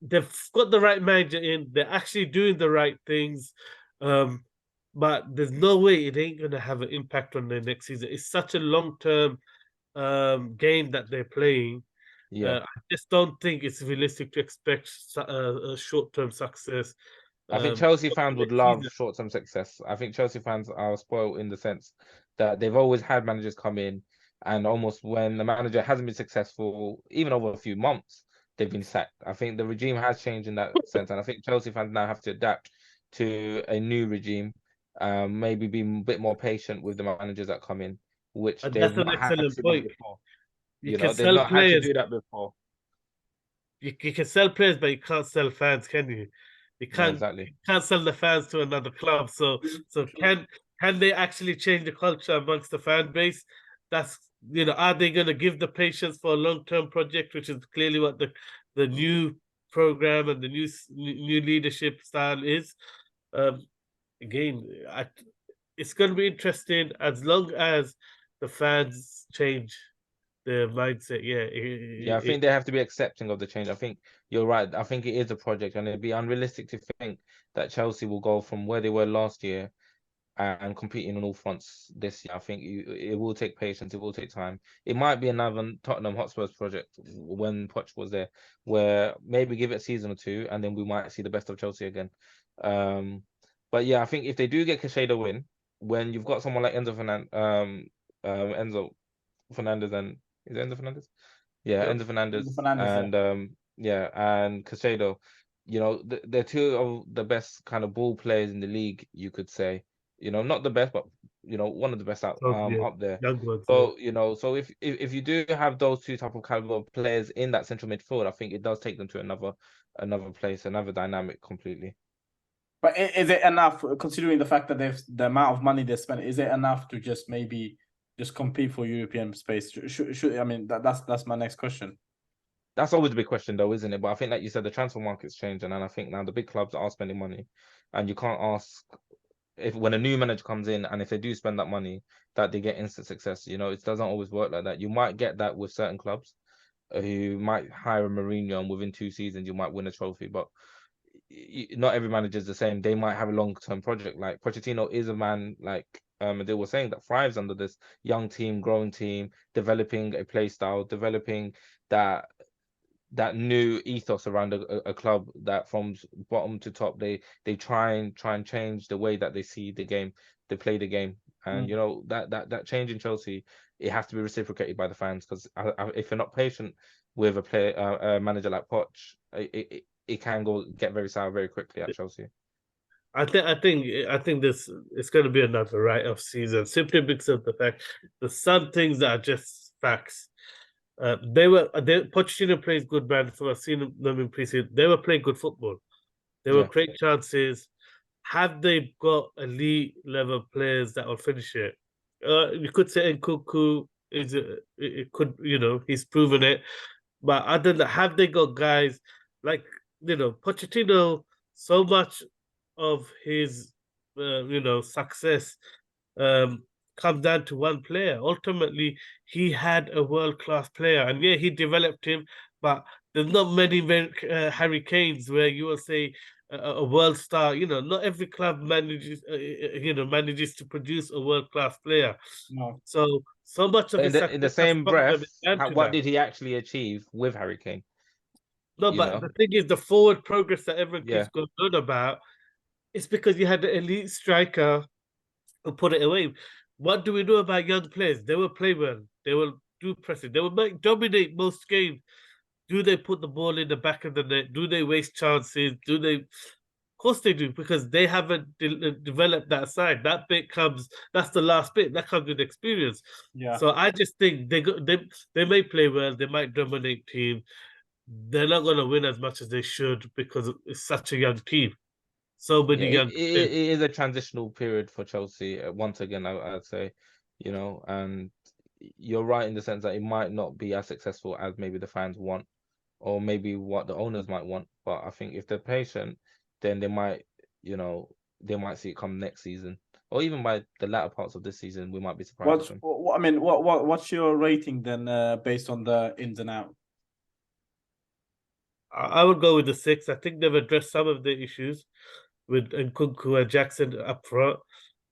S3: they've got the right manager in. They're actually doing the right things. But there's no way it ain't gonna have an impact on the next season. It's such a long-term game that they're playing.
S2: Yeah.
S3: I just don't think it's realistic to expect a short-term success.
S2: I think Chelsea fans would love short-term success. I think Chelsea fans are spoiled in the sense that they've always had managers come in, and almost when the manager hasn't been successful, even over a few months, they've been sacked. I think the regime has changed in that sense, and I think Chelsea fans now have to adapt to a new regime. Maybe be a bit more patient with the managers that come in, which
S3: And
S2: they've
S3: that's an
S2: not had
S3: excellent
S2: to do
S3: point.
S2: before.
S3: You
S2: You
S3: can
S2: know, they've
S3: sell
S2: not had to
S3: players.
S2: do that before.
S3: You can sell players, but you can't sell fans, can you? You
S2: No,
S3: can't
S2: exactly.
S3: you can't sell the fans to another club. So can they actually change the culture amongst the fan base? That's are they going to give the patience for a long-term project, which is clearly what the new program and the new leadership style is. Again, it's going to be interesting as long as the fans change their mindset. Yeah,
S2: Yeah, I think they have to be accepting of the change. I think you're right. I think it is a project, and it'd be unrealistic to think that Chelsea will go from where they were last year and competing on all fronts this year. I think it will take patience. It will take time. It might be another Tottenham Hotspurs project when Poch was there, where maybe give it a season or two, and then we might see the best of Chelsea again. But yeah, I think if they do get Caicedo in, when you've got someone like Enzo Fernandez and is it Enzo Fernandez? Yeah,
S1: Yep.
S2: Enzo Fernandez
S1: Fernandez,
S2: and and Caicedo. You know, they're two of the best kind of ball players in the league, you could say. You know, not the best, but one of the best
S3: yeah,
S2: up there.
S3: young ones.
S2: So, so if you do have those two type of caliber of players in that central midfield, I think it does take them to another place, another dynamic completely.
S1: But is it enough, considering the fact that the amount of money they spent? Is it enough to just maybe just compete for European space? Should I mean that's my next question.
S2: That's always the big question, though, isn't it? But I think, like you said, the transfer market's changing, and I think now the big clubs are spending money, and you can't ask if when a new manager comes in, and if they do spend that money, that they get instant success. You know, it doesn't always work like that. You might get that with certain clubs, who might hire a Mourinho, and within 2 seasons you might win a trophy, but not every manager is the same. They might have a long-term project. Like Pochettino is a man, like they were saying, that thrives under this young team, growing team, developing a play style, developing that new ethos around a club that from bottom to top they try and change the way that they see the game, they play the game, and that change in Chelsea, it has to be reciprocated by the fans, because if you're not patient with a manager like Poch, it can get very sour very quickly at Chelsea.
S3: I think this it's going to be another write-off season, simply because of the fact there's some things that are just facts. Pochettino plays good man. So I've seen them in preseason. They were playing good football. They were creating chances. Have they got elite level players that will finish it? You could say Nkunku is it could he's proven it, but other than that, have they got guys like Pochettino? So much of his success comes down to one player. Ultimately, he had a world-class player, and yeah, he developed him, but there's not many Harry Kanes where you will say a world star. You know, not every club manages to produce a world class player.
S1: No.
S3: So much of
S2: But
S3: his
S2: in the
S3: success has
S2: same
S3: come from
S2: breath,
S3: it down to
S2: what
S3: that.
S2: did he actually achieve with Harry Kane?
S3: No,
S2: You
S3: but
S2: know,
S3: the thing is, the forward progress that everyone
S2: yeah.
S3: keeps going on about, it's because you had the elite striker who put it away. What do we know about young players? They will play well. They will do pressing. They will dominate most games. Do they put the ball in the back of the net? Do they waste chances? Do they? Of course they do, because they haven't developed that side. That bit comes. That's the last bit. That comes with experience.
S1: Yeah.
S3: So I just think they may play well. They might dominate team. They're not going to win as much as they should because it's such a young team. So
S2: Yeah,
S3: many young
S2: it
S3: players.
S2: is a transitional period for Chelsea. Once again, I'd say, and you're right in the sense that it might not be as successful as maybe the fans want, or maybe what the owners might want. But I think if they're patient, then they might see it come next season, or even by the latter parts of this season, we might be surprised with them.
S1: I mean, what's your rating then, based on the ins and out?
S3: I would go with the 6. I think they've addressed some of the issues with Nkunku and Jackson up front.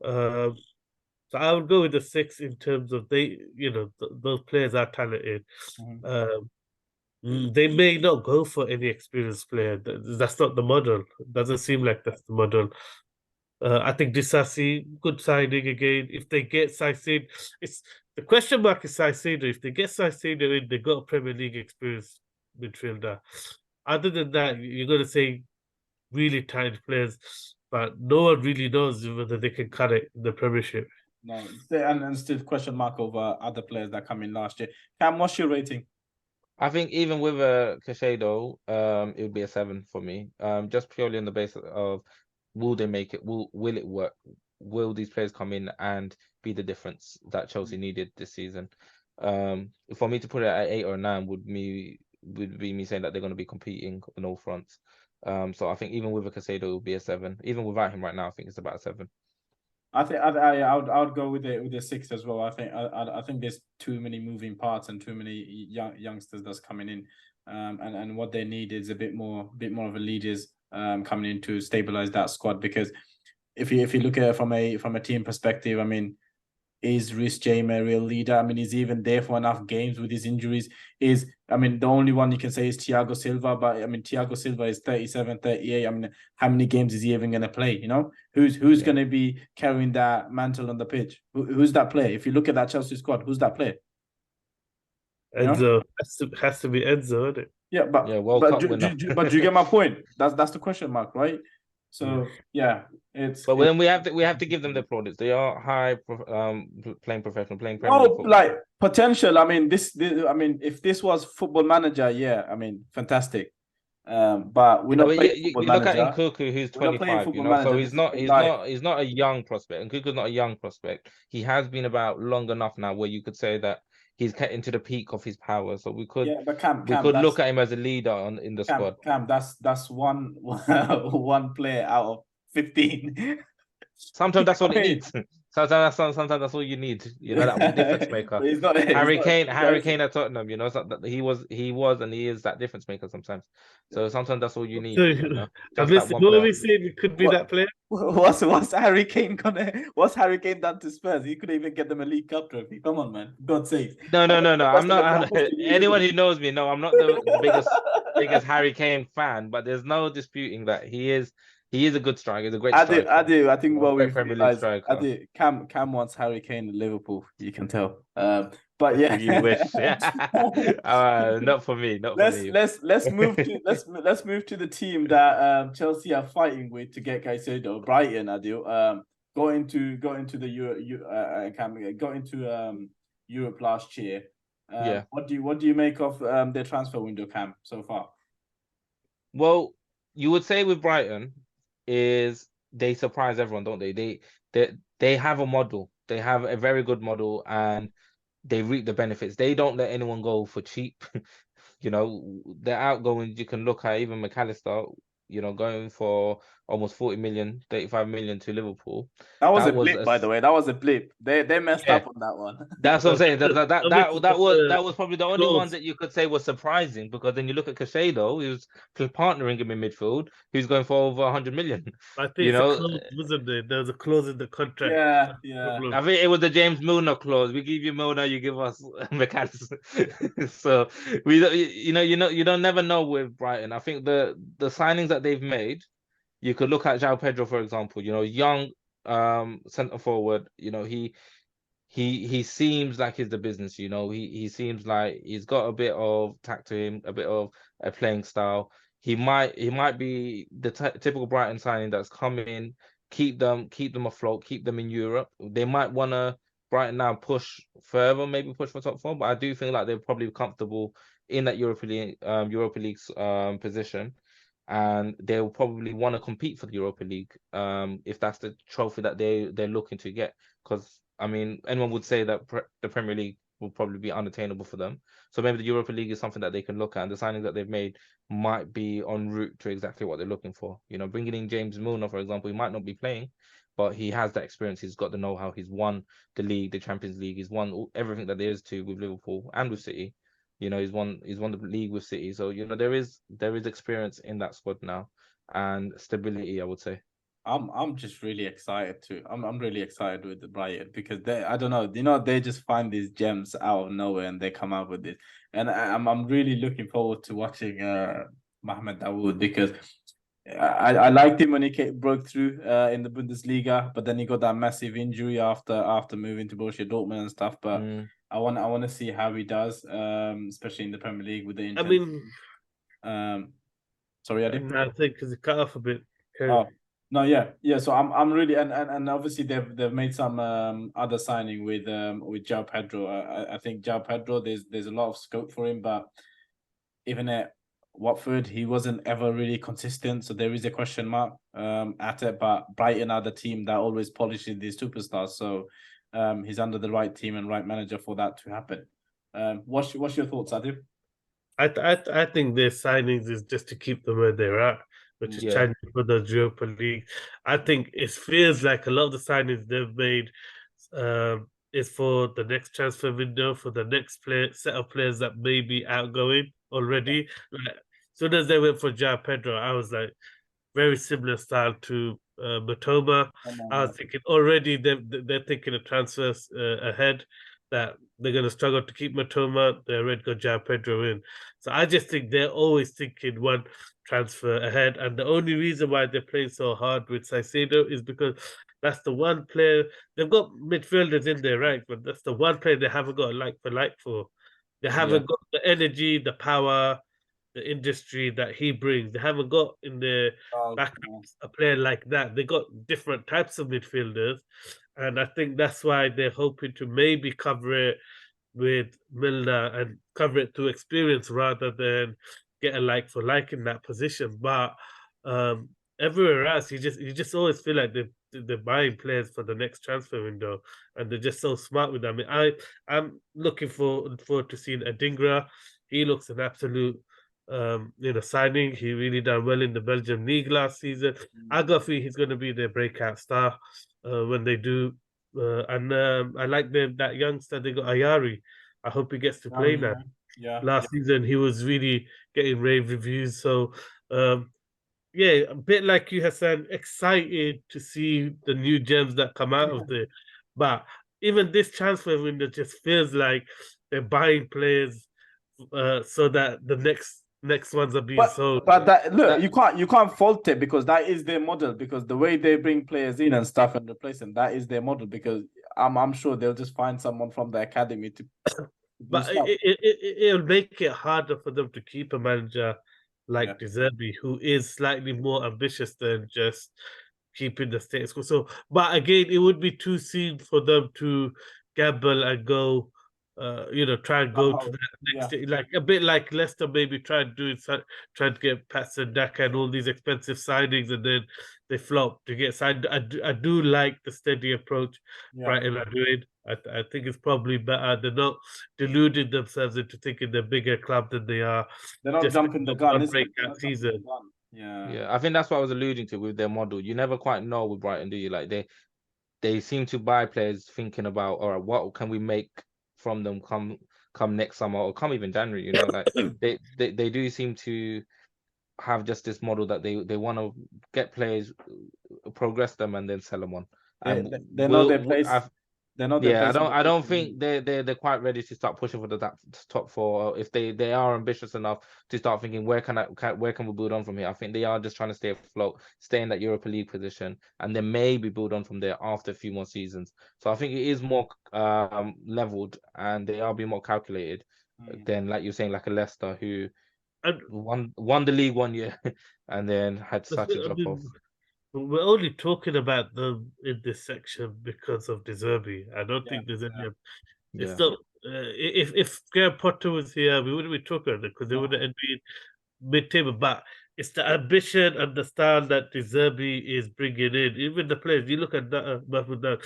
S3: Um, so I would go with the 6 in terms of those players are talented. Um, they may not go for any experienced player. That's not the model. Doesn't seem like that's the model. I think Disasi, good signing again. If they get Saicedo, it's the question mark is Saicedo. If they get Saicedo in, they got a Premier League experience midfielder. Other than that, you're going to say really talented players, but no one really knows whether they can cut it in the Premiership.
S1: No, and still question mark over other players that come in last year. Cam, what's your rating?
S2: I think even with a Caicedo, it would be a 7 for me. Just purely on the basis of will they make it? Will it work? Will these players come in and be the difference that Chelsea needed this season? For me to put it at 8 or 9 would be me saying that they're going to be competing on all fronts. So I think even with a Caicedo, it would be a 7. Even without him right now, I think it's about a 7.
S1: I think I would go with the 6 as well. I think there's too many moving parts and too many youngsters that's coming in, and what they need is a bit more of a leaders coming in to stabilize that squad. Because if you look at it from a team perspective, I mean, is Reece James a real leader? I mean, is he even there for enough games with his injuries? I mean, the only one you can say is Thiago Silva, but I mean, Thiago Silva is 37, 38. I mean, how many games is he even going to play? You know, who's going to be carrying that mantle on the pitch? Who's that player? If you look at that Chelsea squad, who's that player?
S3: Enzo has to be Enzo, isn't it?
S1: Yeah,
S2: World Cup winner.
S1: But do you get my point? That's the question mark, right? So yeah,
S2: But then we have to give them the plaudits. They are playing professional, playing Premier League football.
S1: Like potential. I mean, I mean, if this was Football Manager, yeah, I mean, fantastic. But we're not playing Football
S2: you look
S1: Manager.
S2: at Nkunku, who's 25, so he's not a young prospect. Nkunku's not a young prospect. He has been about long enough now where you could say that he's getting to the peak of his power. So we could look at him as a leader in the squad.
S1: Cam, that's one one player out of 15.
S2: Sometimes that's all it needs. Sometimes that's all you need. That difference maker. Harry Kane at Tottenham. He was and he is that difference maker sometimes. So sometimes that's all you need. Just that one player.
S3: We said it could be that player.
S1: What's Harry Kane What's Harry Kane done to Spurs? He couldn't even get them a League Cup trophy. Come on, man. God's sake.
S2: No. I'm not. Anyone who knows me, no, I'm not the biggest Harry Kane fan. But there's no disputing that he is a good striker. He's a great striker.
S1: I do. I think what we've
S2: Premier
S1: realized.
S2: League
S1: I do. Cam wants Harry Kane in Liverpool. You can tell. But yeah,
S2: you wish. Not for me.
S1: Let's move to the team that Chelsea are fighting with to get Caicedo. Brighton, Adil. Got into Europe last year.
S2: Yeah.
S1: What do you make of their transfer window, Cam, so far?
S2: Well, you would say with Brighton is they surprise everyone, don't they? They have a model. They have a very good model and they reap the benefits. They don't let anyone go for cheap. They're outgoing. You can look at even McAllister, going for almost 40 million, 35 million to Liverpool.
S1: That was
S2: That
S1: a
S2: was
S1: blip, by the way. That was a blip. They messed
S2: yeah.
S1: up on that one.
S2: That's what I'm saying. That was probably the only one
S3: close.
S2: that you could say was surprising, because then you look at Caicedo, who's partnering him in midfield, who's going for over 100 million.
S3: I think
S2: You
S3: it's a
S2: know,
S3: clause, wasn't it? There was a clause in the contract.
S1: Yeah, yeah.
S2: I think it was the James Milner clause. We give you Milner, you give us McAllister. So you don't never know with Brighton. I think the signings that they've made, you could look at João Pedro, for example. You know, young centre forward. You know, he seems like he's the business. You know, he seems like he's got a bit of tact to him, a bit of a playing style. He might be the typical Brighton signing that's come in, keep them afloat, keep them in Europe. They might want to Brighton now push further, maybe push for top four, but I do feel like they're probably comfortable in that Europa League position, and they'll probably want to compete for the Europa League if that's the trophy that they're looking to get. Because I mean, anyone would say that the Premier League will probably be unattainable for them. So maybe the Europa League is something that they can look at, and the signings that they've made might be en route to exactly what they're looking for. You know, bringing in James Milner, for example, he might not be playing, but he has that experience. He's got the know-how. He's won the league, the Champions League. He's won everything that there is to with Liverpool and with City. You know, he's won the league with City. So you know, there is experience in that squad now, and stability, I would say.
S1: I'm just really excited too. I'm really excited with the Brighton because I don't know, they just find these gems out of nowhere and they come out with it. And I'm really looking forward to watching Mohamed Dawood, because I liked him when he broke through in the Bundesliga, but then he got that massive injury after moving to Borussia Dortmund and stuff. But I want to see how he does, especially in the Premier League with the injury. Sorry, Adi?
S3: I think because it cut off a bit.
S1: Oh. No, yeah. So I'm really and obviously they've made some other signing with João Pedro. I think João Pedro, there's a lot of scope for him, but even at Watford he wasn't ever really consistent. So there is a question mark at it. But Brighton are the team that always polishes these superstars. So he's under the right team and right manager for that to happen. What's your thoughts, Adib?
S3: I think their signings is just to keep them where they're at, which is trying for the Europa League. I think it feels like a lot of the signings they've made is for the next transfer window, for the next set of players that may be outgoing already. Like, as soon as they went for João Pedro, I was like, very similar style to Matoma. I was thinking already they're thinking of transfers ahead, that they're going to struggle to keep Matoma. They already got João Pedro in. So I just think they're always thinking one transfer ahead. And the only reason why they're playing so hard with Caicedo is because that's the one player. They've got midfielders in there, right? But that's the one player they haven't got a like for like for. They haven't got the energy, the power, the industry that he brings. They haven't got in their backups a player like that. They got different types of midfielders. And I think that's why they're hoping to maybe cover it with Milner and cover it through experience rather than get a like for like in that position. But everywhere else, you just always feel like they're buying players for the next transfer window, and they're just so smart with them. I mean, I'm looking forward to seeing Adingra. He looks an absolute signing. He really done well in the Belgian league last season. I got a feeling he's going to be their breakout star when they do. And I like that youngster they got, Ayari. I hope he gets to play now. Last season he was really getting rave reviews. So a bit like you, Hassan, excited to see the new gems that come out of there. But even this transfer window just feels like they're buying players so that the next ones are being sold.
S1: But you can't fault it, because that is their model. Because the way they bring players in and stuff and replace them, that is their model. Because I'm sure they'll just find someone from the academy to.
S3: But it'll make it harder for them to keep a manager like De Zerbi, who is slightly more ambitious than just keeping the status quo. So, but again, it would be too soon for them to gamble and go. Try and go to that next day, like a bit like Leicester maybe try to get Patson Daka and all these expensive signings, and then they flop to get signed. I do like the steady approach Brighton are doing. I think it's probably better. They're not deluding themselves into thinking they're a bigger club than they are.
S1: They're not jumping the gun.
S3: Breakout season.
S2: Yeah, I think that's what I was alluding to with their model. You never quite know with Brighton, do you? Like they seem to buy players thinking about, all right, what can we make from them come next summer or come even January, you know, like they do seem to have just this model that they want to get players, progress them, and then sell them on. And
S1: they know their place. They're not their place.
S2: I don't think they're quite ready to start pushing for the top four. If they are ambitious enough to start thinking where can we build on from here. I think they are just trying to stay afloat, stay in that Europa League position, and then maybe build on from there after a few more seasons. So I think it is more leveled, and they are being more calculated than, like you're saying, like a Leicester who won the league 1 year and then had such a drop off.
S3: We're only talking about them in this section because of De Zerbi. I don't think there's any. It's not. If Graham Potter was here, we wouldn't be talking about it because they would have been mid-table. But it's the ambition and the style that De Zerbi is bringing in. Even the players, you look at that,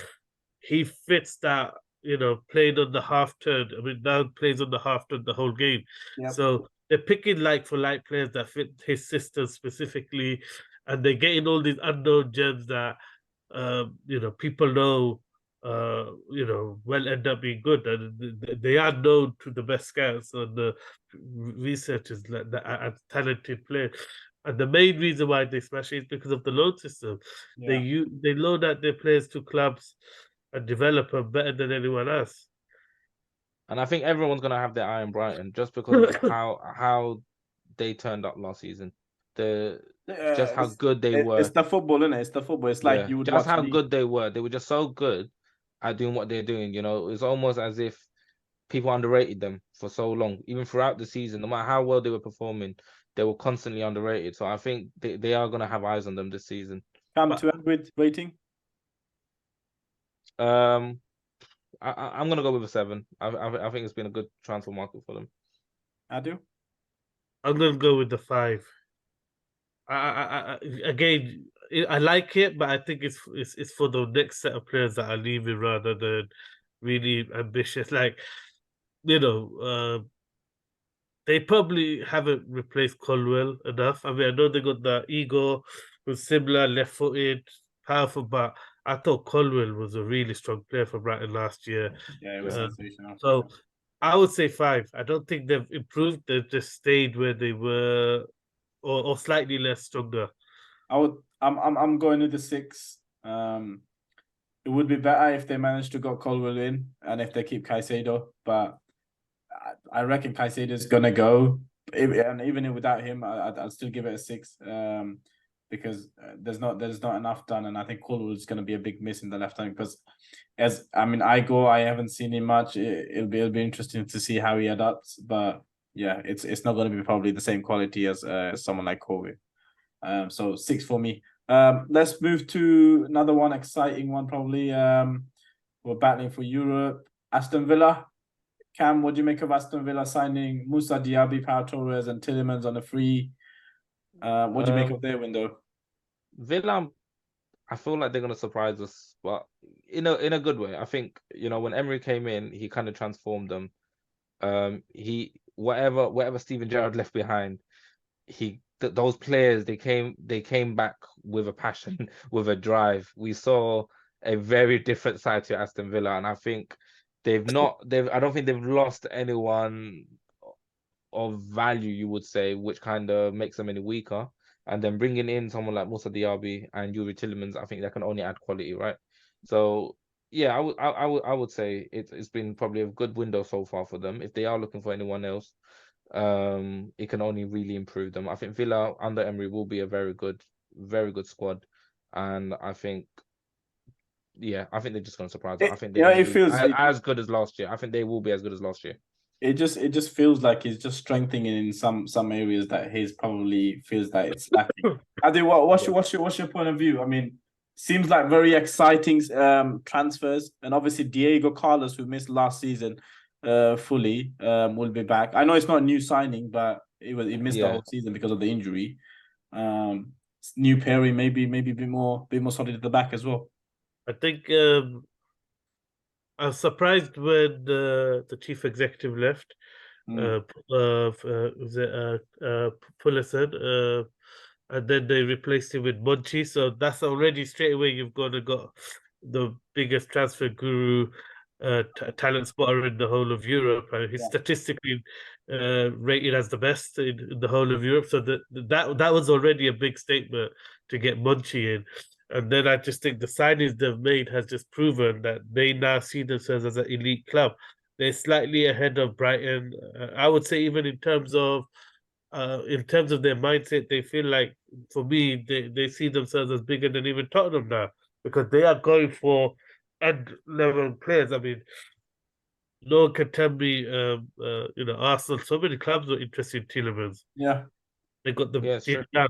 S3: he fits that. You know, played on the half turn. I mean, now plays on the half turn the whole game. So they're picking like for like players that fit his system specifically, and they're getting all these unknown gems that you know, people know you know, will end up being good, and they are known to the best scouts and the researchers that are talented players. And the main reason why they smash it is because of the loan system. They loan out their players to clubs and develop them better than anyone else.
S2: And I think everyone's gonna have their eye on Brighton just because of how they turned up last season. Just how good they were.
S1: It's the football, isn't it? It's the football. It's like you would
S2: just how good they were. They were just so good at doing what they're doing. You know, it's almost as if people underrated them for so long, even throughout the season. No matter how well they were performing, they were constantly underrated. So I think they are gonna have eyes on them this season.
S1: Come to end with rating.
S2: I'm gonna go with a 7. I think it's been a good transfer market for them.
S1: Adu?
S3: I'm gonna go with the 5. Again, I like it, but I think it's for the next set of players that are leaving rather than really ambitious. Like, you know, they probably haven't replaced Colwell enough. I mean, I know they got the ego, who's similar, left-footed, powerful, but I thought Colwell was a really strong player for Brighton last year.
S1: Yeah, it was sensational.
S3: So I would say 5. I don't think they've improved. They've just stayed where they were, or slightly less stronger.
S1: I'm going with the 6. It would be better if they managed to get Colwell in and if they keep Caicedo, but I reckon Caicedo is gonna go, and even without him, I'd still give it a 6. Because there's not enough done, and I think Colwell is going to be a big miss in the left hand. Because I haven't seen him much. It'll be interesting to see how he adapts, but yeah, it's not going to be probably the same quality as someone like Colwell. So 6 for me. Let's move to another one, exciting one probably. We're battling for Europe. Aston Villa. Cam, what do you make of Aston Villa signing Moussa Diaby, Pau Torres, and Tielemans on a free? What do you make of their window?
S2: Villa, I feel like they're gonna surprise us, but in a good way. I think, you know, when Emery came in, he kind of transformed them. He whatever Steven Gerrard left behind, those players they came back with a passion, with a drive. We saw a very different side to Aston Villa, and I think I don't think they've lost anyone of value, you would say, which kind of makes them any weaker. And then bringing in someone like Moussa Diaby and Yuri Tielemans, I think that can only add quality, right? So yeah, I would say it's been probably a good window so far for them. If they are looking for anyone else, it can only really improve them. I think Villa under Emery will be a very good squad, and I think they're just going to surprise us. I think it feels as good as last year. I think they will be as good as last year.
S1: It just feels like he's just strengthening in some areas that he's probably feels that it's lacking. Adi, what's your point of view? I mean, seems like very exciting transfers, and obviously Diego Carlos, who missed last season fully, will be back. I know it's not a new signing, but he missed the whole season because of the injury. New Perry maybe a bit more solid at the back as well.
S3: I think I was surprised when the chief executive left. Was it Pulisic? and then they replaced him with Monchi. So that's already straight away you've got the biggest transfer guru, talent spotter in the whole of Europe. He's statistically rated as the best in the whole of Europe. So that was already a big statement to get Monchi in. And then I just think the signings they've made has just proven that they now see themselves as an elite club. They're slightly ahead of Brighton. I would say even in terms of their mindset, they feel like, for me, they see themselves as bigger than even Tottenham now, because they are going for end level players. I mean, no one can tell me, Arsenal. So many clubs were interested in Tielemans.
S1: Yeah,
S3: They got the
S2: Yeah,
S3: deal
S2: sure.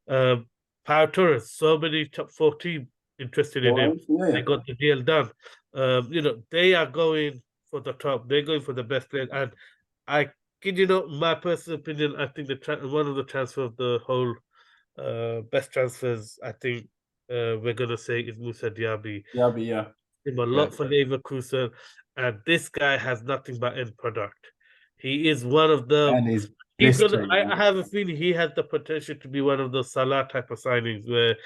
S3: done. Pau Torres, so many top 4 teams interested in him. They got the deal done. They are going for the top. They're going for the best players. And I kid you not, my personal opinion, I think one of the transfer of the whole best transfers, I think we're gonna say, is Musa Diaby.
S1: yeah.
S3: Him a lot for Leverkusen, and this guy has nothing but end product. He is one of the.
S1: And he's
S3: He's gonna.
S1: blistering.
S3: I have a feeling he has the potential to be one of those Salah type of signings where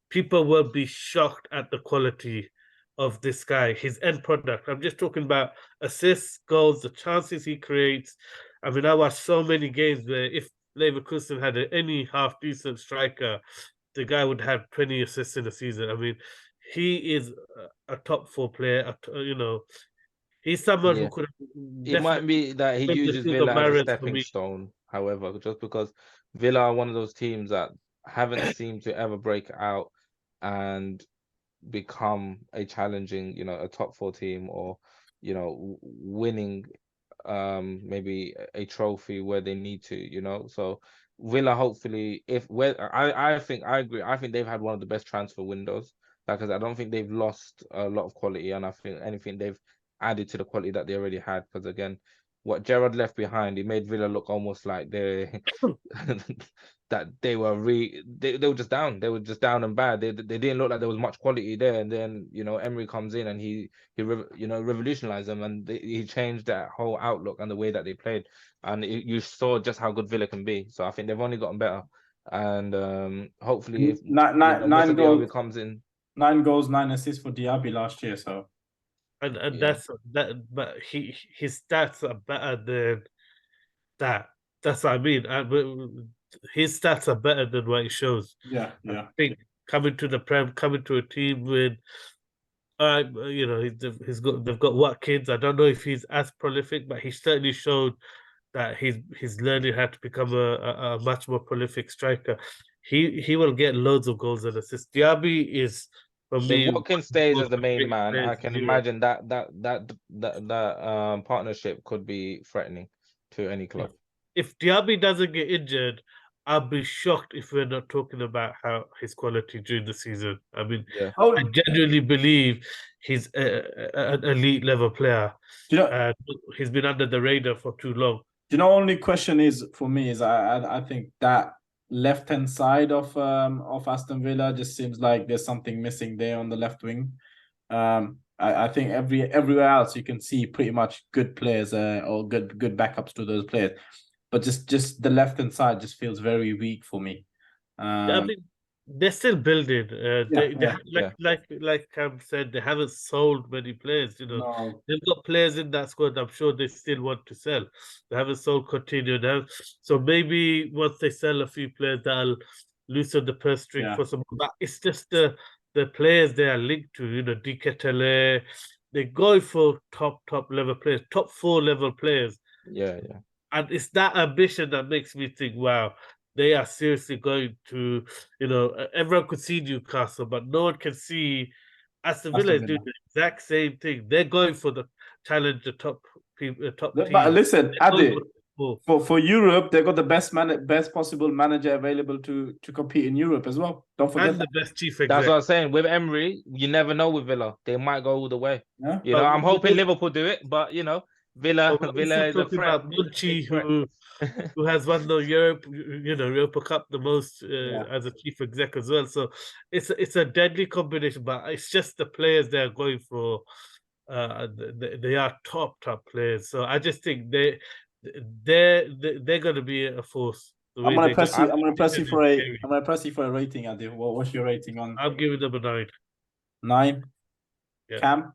S3: people will be shocked at the quality of this guy. His end product. I'm just talking about assists, goals, the chances he creates. I mean, I watched so many games where if Leverkusen had any half decent striker, the guy would have 20 assists in a season. I mean, he is a top 4 player. He's someone who could.
S2: It might be that he uses Villa as a stepping stone, however, just because Villa are one of those teams that haven't seemed to ever break out and become a challenging, a top 4 team, or, winning maybe a trophy where they need to, So Villa, hopefully, I think I agree. I think they've had one of the best transfer windows, because I don't think they've lost a lot of quality, and I think anything they've added to the quality that they already had. Because again, what Gerrard left behind, he made Villa look almost like they that they were they were just down. They were just down and bad. They didn't look like there was much quality there. And then Emery comes in and he revolutionized them, and he changed that whole outlook and the way that they played. And you saw just how good Villa can be. So I think they've only gotten better. And hopefully, if
S1: nine goals
S2: comes in,
S1: 9 goals, 9 assists for Diaby last year. So.
S3: And that's that, but his stats are better than that. That's what I mean. His stats are better than what he shows.
S1: Yeah.
S3: I think coming to the Prem, coming to a team with, they've got Watkins. I don't know if he's as prolific, but he certainly showed that he's learning how to become a much more prolific striker. He will get loads of goals and assists. Diaby is. For me,
S2: if Watkins stays as the main man, I can imagine that partnership could be threatening to any club.
S3: If Diaby doesn't get injured, I'll be shocked if we're not talking about his quality during the season. I mean, I genuinely believe he's an elite level player. He's been under the radar for too long.
S1: Only question is for me is I think that left-hand side of Aston Villa just seems like there's something missing there on the left wing. I think everywhere else you can see pretty much good players or good backups to those players, but just the left-hand side just feels very weak for me.
S3: I mean, they're still building. Like Cam said, they haven't sold many players.
S1: No.
S3: They've got players in that squad. I'm sure they still want to sell. They haven't sold Coutinho now, so maybe once they sell a few players, that'll loosen the purse string for some. But it's just the players they are linked to. Diketele, they're going for top level players, top 4 level players.
S2: Yeah.
S3: And it's that ambition that makes me think, wow, they are seriously going to, everyone could see Newcastle, but no one can see Aston Villa is doing the exact same thing. They're going for the challenge, the top team.
S1: But listen, Adi, for Europe, they've got the best possible manager available to compete in Europe as well. Don't forget
S3: and the best chief exec.
S2: That's what I'm saying. With Emery, you never know with Villa. They might go all the way.
S1: Yeah.
S2: I'm hoping Liverpool do it, but Villa is a
S3: threat. About Monchi, who has won the Europa Cup the most as a chief exec as well. So it's a deadly combination, but it's just the players they're going for. They are top players. So I just think they're going to be a force The
S1: I'm
S3: way
S1: gonna
S3: they
S1: press
S3: just-
S1: you. I'm gonna press you for a.
S3: scary.
S1: I'm gonna press you for a rating, Adi. What's your rating on
S3: I'm giving them a 9.
S1: 9?
S3: Yeah.
S1: Cam?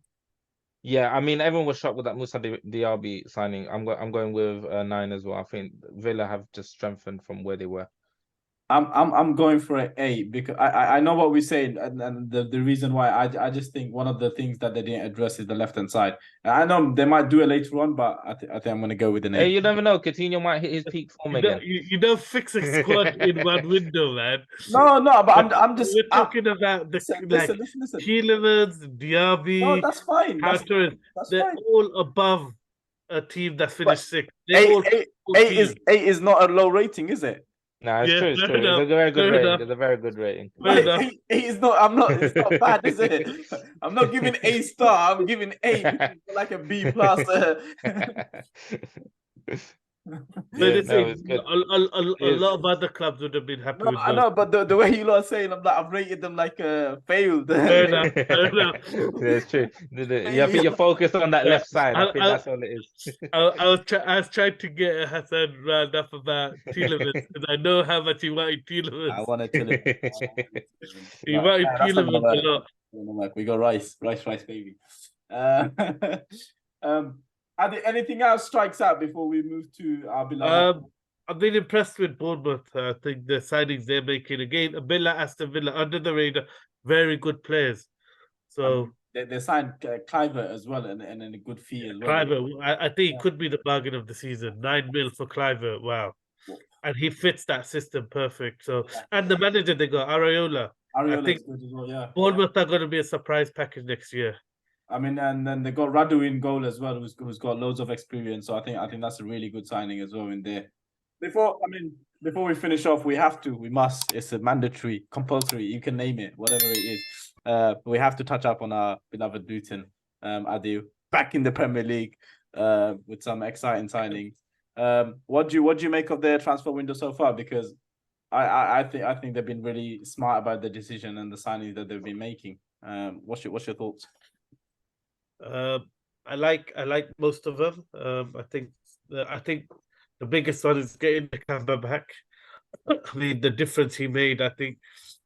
S2: Yeah, I mean, everyone was shocked with that Musa Diaby signing. I'm going with 9 as well. I think Villa have just strengthened from where they were.
S1: I'm going for an 8 because I know what we're saying, and the reason why I just think one of the things that they didn't address is the left hand side. I know they might do it later on, but I think I'm gonna go with an 8.
S2: Hey, you never know. Coutinho might hit his peak form again.
S3: You don't fix a squad in one window, man.
S1: No, but I'm just
S3: We're talking about the
S1: listen.
S3: Tielemans,
S1: No,
S3: Diaby,
S1: that's fine. That's
S3: Torres. They're
S1: fine.
S3: all above a team that finished 6th.
S1: Eight is not a low rating, is it?
S2: No, it's
S3: Yeah,
S2: true. It's
S3: fair
S2: true. It's
S3: enough,
S2: a very good
S3: fair
S2: rating.
S3: enough.
S2: It's a very good rating.
S3: Fair enough.
S1: Eight is not. It's not bad, is it? I'm not giving A star. I'm giving 8, which is like a B plus.
S3: But it's
S2: No, it's good.
S3: a lot of other clubs would have been happy with
S1: I
S3: those.
S1: know, but the way you lot are saying, I've rated them like failed.
S3: Fair enough. Fair enough.
S2: Yeah, it's true. I think you're focused on that left side. I think that's all it is.
S3: I was trying to get Hassan round up about Tielemans because I know how much he wanted
S1: I
S3: Tielemans.
S1: wanted to.
S3: He wanted Tielemans a lot.
S1: We got rice, baby. Anything else strikes out before we move to our beloved?
S3: I've been impressed with Bournemouth. I think the signings they're making again, Villa, Aston Villa, under the radar, very good players. So
S1: they signed Cliver as well, and a good fee as well.
S3: Cliver, I think it could be the bargain of the season. 9 mil for Cliver, wow, and he fits that system perfect. So and the manager they got Areola. I think
S1: good as well, yeah.
S3: Bournemouth are going to be a surprise package next year.
S1: I mean, and then they got Radu in goal as well, who's got loads of experience. So I think that's a really good signing as well in there. Before we finish off, we must. It's a mandatory, compulsory. You can name it, whatever it is. We have to touch up on our beloved Luton, Adil, back in the Premier League, with some exciting signings. What do you make of their transfer window so far? Because I think they've been really smart about the decision and the signings that they've been making. What's your thoughts?
S3: I like most of them. I think the biggest one is getting the Kamba back. I mean, the difference he made. I think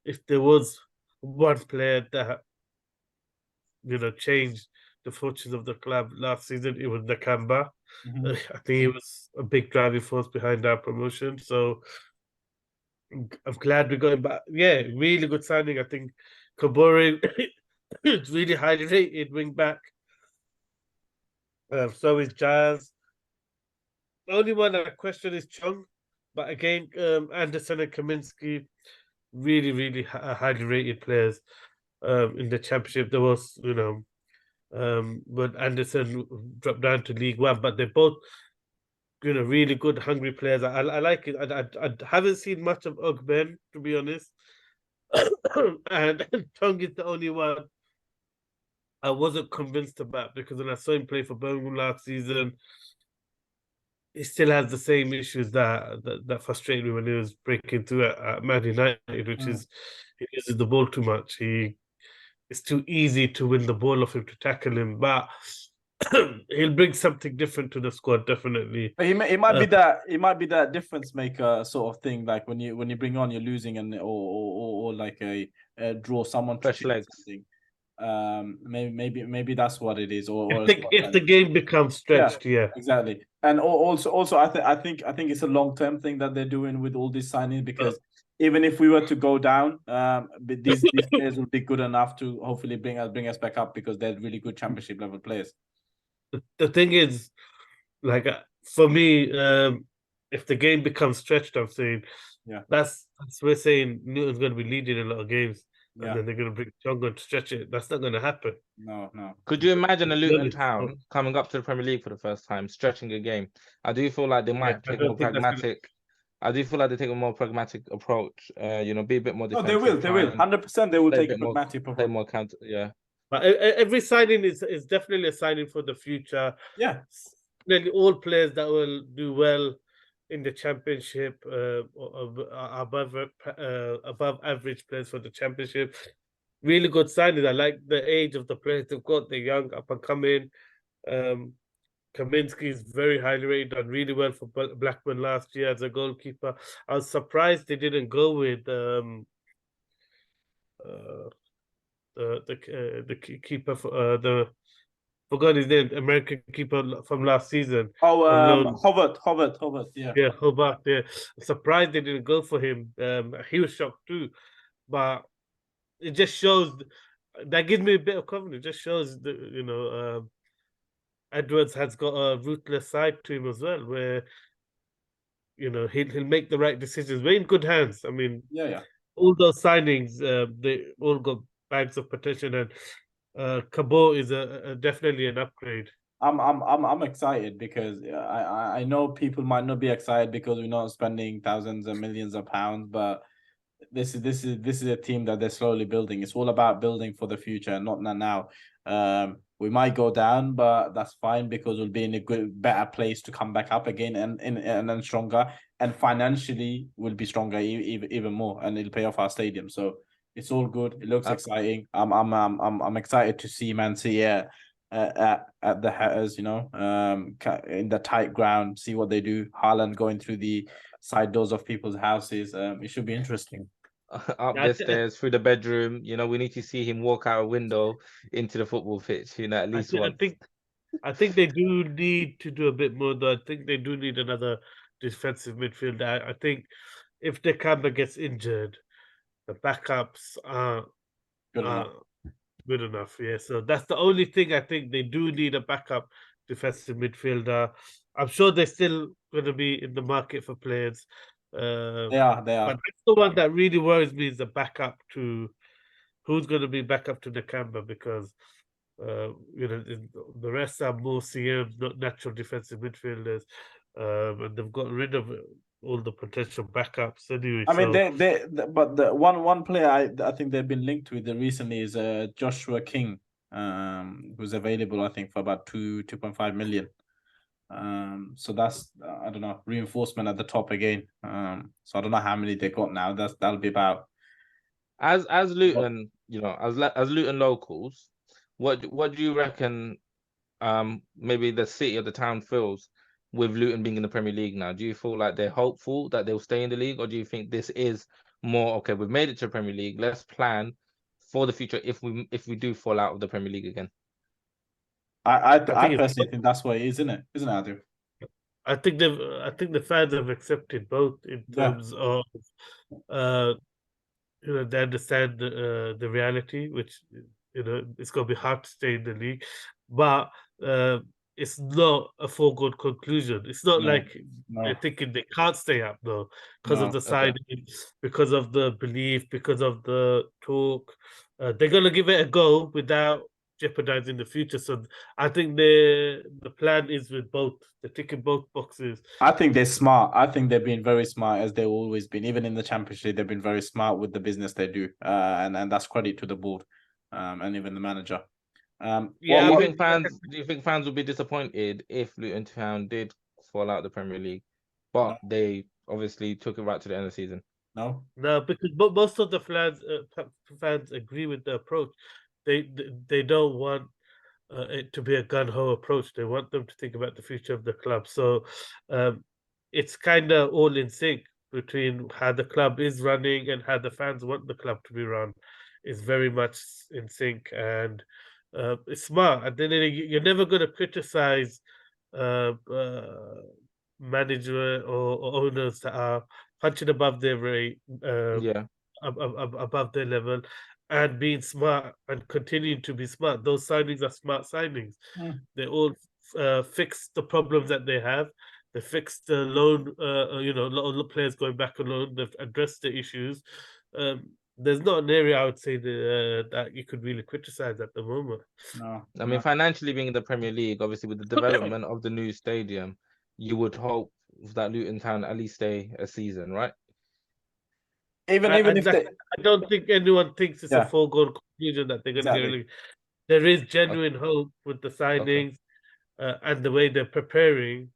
S3: if there was one player that changed the fortunes of the club last season, it was Nakamba.
S1: Mm-hmm.
S3: I think he was a big driving force behind our promotion. So I'm glad we got him back. Yeah, really good signing. I think Kabore is really highly rated wing back. So is Jazz. The only one I question is Chung, but again, Anderson and Kaminsky, really, really highly rated players in the championship. There was, when Anderson dropped down to League One, but they're both, really good, hungry players. I like it. I haven't seen much of Ogben, to be honest, and Chung is the only one I wasn't convinced about, because when I saw him play for Birmingham last season, he still has the same issues that frustrated me when he was breaking through at Man United, which is he uses the ball too much. It's too easy to win the ball off him, to tackle him, but he'll bring something different to the squad, definitely.
S1: But it might be that difference maker sort of thing. Like when you bring on, you're losing, and or like a draw someone
S2: fresh legs.
S1: Something. Maybe that's what it is. Or
S3: if the game becomes stretched, yeah,
S1: exactly. And also, I think it's a long-term thing that they're doing with all these signings, because even if we were to go down, these players will be good enough to hopefully bring us back up, because they're really good championship level players.
S3: The thing is, like, for me, if the game becomes stretched, I'm saying, that's we're saying Newton's going to be leading a lot of games. And then they're going to bring John to stretch it. That's not going to happen.
S1: No.
S2: Could you imagine a Luton Town coming up to the Premier League for the first time, stretching a game? I do feel like they might take more pragmatic. I do feel like they take a more pragmatic approach. Be a bit more defensive.
S1: No, they will. 100%. They will take a pragmatic approach.
S2: Play more counter. Yeah.
S3: But every signing is definitely a signing for the future.
S1: Yeah.
S3: Nearly all players that will do well in the championship, above average players for the championship. Really good signings. I like the age of the players they've got. They're young, up and coming. Kaminsky is very highly rated, done really well for Blackburn last year as a goalkeeper. I was surprised they didn't go with the keeper for the forgot his name, American keeper from last season
S1: Oh,
S3: on loan.
S1: Hobart, yeah.
S3: Yeah, Hobart. Yeah, I'm surprised they didn't go for him. He was shocked too, but it just shows that gives me a bit of confidence. It just shows that Edwards has got a ruthless side to him as well, where he'll make the right decisions. We're in good hands. I mean,
S1: Yeah.
S3: all those signings, they all got bags of potential, and Cabo is definitely an upgrade.
S1: I'm excited because I know people might not be excited because we're not spending thousands and millions of pounds, but this is a team that they're slowly building. It's all about building for the future, not now. We might go down, but that's fine because we'll be in a better place to come back up again and then stronger. And financially, we'll be stronger even more, and it'll pay off our stadium. So it's all good. It looks exciting. I'm excited to see Man City at the Hatters, in the tight ground, see what they do. Haaland going through the side doors of people's houses. It should be interesting.
S2: Up the stairs, through the bedroom. We need to see him walk out a window into the football pitch, at least once.
S3: I think they do need to do a bit more, though. I think they do need another defensive midfielder. I think if Nakamba gets injured, the backups are good enough. Yeah, so that's the only thing I think they do need, a backup defensive midfielder. I'm sure they're still going to be in the market for players.
S1: They are.
S3: But that's the one that really worries me, is the backup to who's going to be backup to Nakamba, because the rest are more CMs, not natural defensive midfielders, and they've got rid of all the potential backups anyway.
S1: I mean, but the one player I think they've been linked with recently is Joshua King, who's available I think for about 2.5 million. So that's I don't know, reinforcement at the top again. So I don't know how many they got now. That'll be about
S2: as Luton, as Luton locals. What do you reckon? Maybe the city or the town feels with Luton being in the Premier League now. Do you feel like they're hopeful that they'll stay in the league, or do you think this is more okay? We've made it to Premier League. Let's plan for the future if we do fall out of the Premier League again.
S1: I personally think that's what it is, isn't it? Isn't it, Adu?
S3: I think the fans have accepted both in terms of they understand the reality, which it's going to be hard to stay in the league, but it's not a foregone conclusion. It's not like they're thinking they can't stay up though, because of the signings, because of the belief, because of the talk. They're going to give it a go without jeopardizing the future. So I think the plan is with both. They're ticking both boxes.
S1: I think they're smart. I think they've been very smart, as they've always been. Even in the Championship, they've been very smart with the business they do, and that's credit to the board, and even the manager.
S2: Do you think fans will be disappointed if Luton Town did fall out of the Premier League, but they obviously took it right to the end of the season?
S1: No,
S3: because most of the fans agree with the approach. They don't want it to be a gun-ho approach. They want them to think about the future of the club. So it's kind of all in sync between how the club is running and how the fans want the club to be run. It's very much in sync, and it's smart. And then you're never going to criticize manager or owners that are punching above their rate, above their level, and being smart and continuing to be smart. Those signings are smart signings. They all fix the problems that they have. They fix the loan, a lot of players going back alone. They've addressed the issues. There's not an area I would say that you could really criticize at the moment.
S1: No.
S2: I mean, financially being in the Premier League, obviously with the development of the new stadium, you would hope that Luton Town at least stay a season, right?
S3: I don't think anyone thinks it's a foregone conclusion that they're going to get released. There is genuine hope with the signings and the way they're preparing,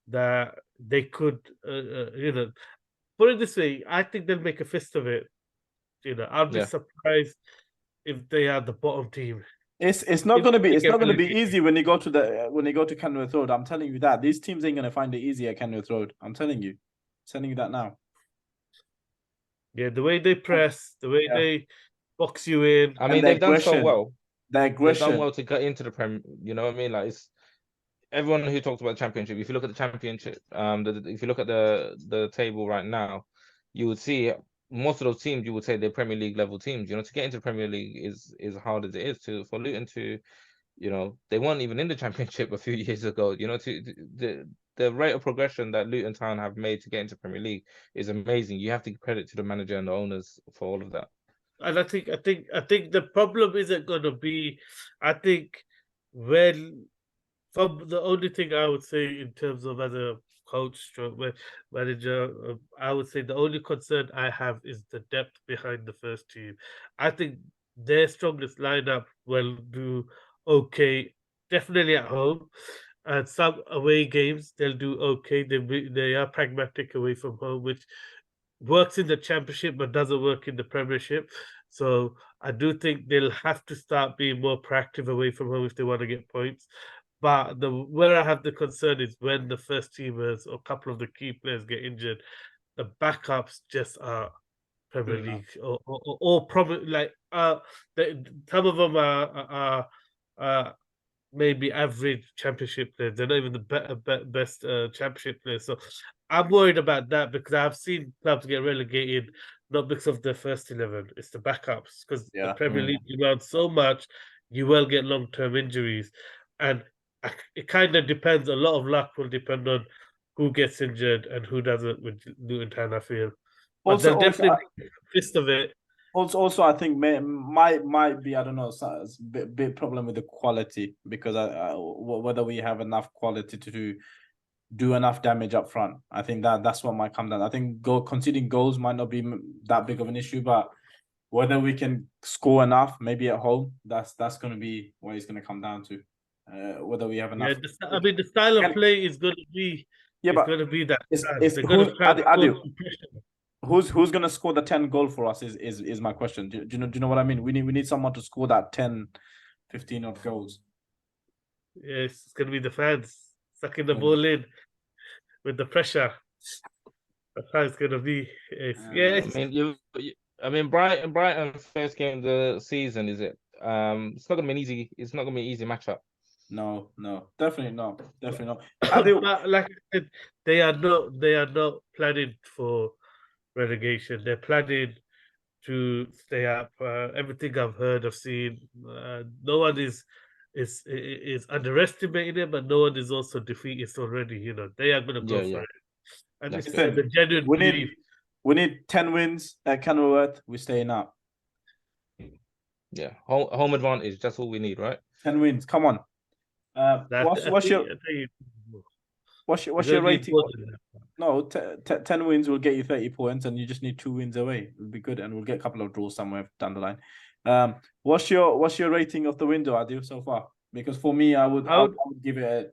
S3: that they could, put it this way, I think they'll make a fist of it. I'll be surprised if they are the bottom team.
S1: It's not gonna be
S3: Relegation.
S1: easy when you go to Kenilworth Road. I'm telling you that these teams ain't gonna find it easy at Kenilworth Road. I'm telling you that now.
S3: Yeah, the way they press, the way
S1: Yeah.
S3: they box you in.
S2: I
S1: And
S2: mean,
S1: the
S2: they've done so
S1: aggression,
S2: well.
S1: the
S2: They've done
S1: aggression.
S2: well to get into the Prem. You know what I mean? Like, it's everyone who talks about the Championship. If you look at the Championship, if you look at the table right now, you would see most of those teams. You would say they're Premier League level teams. You know, to get into the Premier League is hard as it is for Luton to. You know, they weren't even in the Championship a few years ago. You know, the rate of progression that Luton Town have made to get into Premier League is amazing. You have to give credit to the manager and the owners for all of that.
S3: And I think the problem isn't going to be. I think when from the only thing I would say in terms of as a coach, stroke manager, I would say the only concern I have is the depth behind the first team. I think their strongest lineup will do okay, definitely at home, and some away games they'll do okay. They are pragmatic away from home, which works in the Championship but doesn't work in the Premiership. So I do think they'll have to start being more proactive away from home if they want to get points. But where I have the concern is when the first teamers or a couple of the key players get injured, the backups just are Premier
S1: Good enough.
S3: League or probably like some of them are maybe average Championship players. They're not even the best Championship players. So I'm worried about that because I've seen clubs get relegated not because of the first 11, it's the backups because the
S1: Yeah.
S3: Premier League demands so much, you will get long-term injuries, and it kind of depends. A lot of luck will depend on who gets injured and who doesn't with Luton Town, I feel. But
S1: Also,
S3: they'll definitely make a fist of it.
S1: Also, I think might be, I don't know, it's a bit problem with the quality because whether we have enough quality to do enough damage up front. I think that's what might come down. I think conceding goals might not be that big of an issue, but whether we can score enough, maybe at home, that's going to be what it's going to come down to. Whether we have enough.
S3: Yeah, I mean the style of play is going to be.
S1: Yeah, but
S3: going to be that.
S1: it's
S3: They're going to try
S1: who's going to score the 10 goal for us is my question. Do you know what I mean? We need someone to score that 10, 15 odd goals.
S3: Yes, it's going to be the fans sucking the ball in with the pressure. That's how it's going to be.
S2: I mean, Brighton's first game of the season, is it? It's not gonna be an easy. It's not gonna be an easy matchup.
S1: No, definitely not.
S3: But like I said, they are not planning for relegation. They're planning to stay up. Everything I've heard, I've seen, no one is underestimating it, but no one is also defeated already. You know, they are going to go for it. And it's the genuine belief.
S1: We need 10 wins at Kenilworth. We're staying up.
S2: Yeah, home advantage. That's all we need, right?
S1: 10 wins. Come on. What's your rating? No, 10 wins will get you 30 points, and you just need 2 wins away. It'll be good, and we'll get a couple of draws somewhere down the line. What's your rating of the window, Adil, so far? Because for me, I would give it a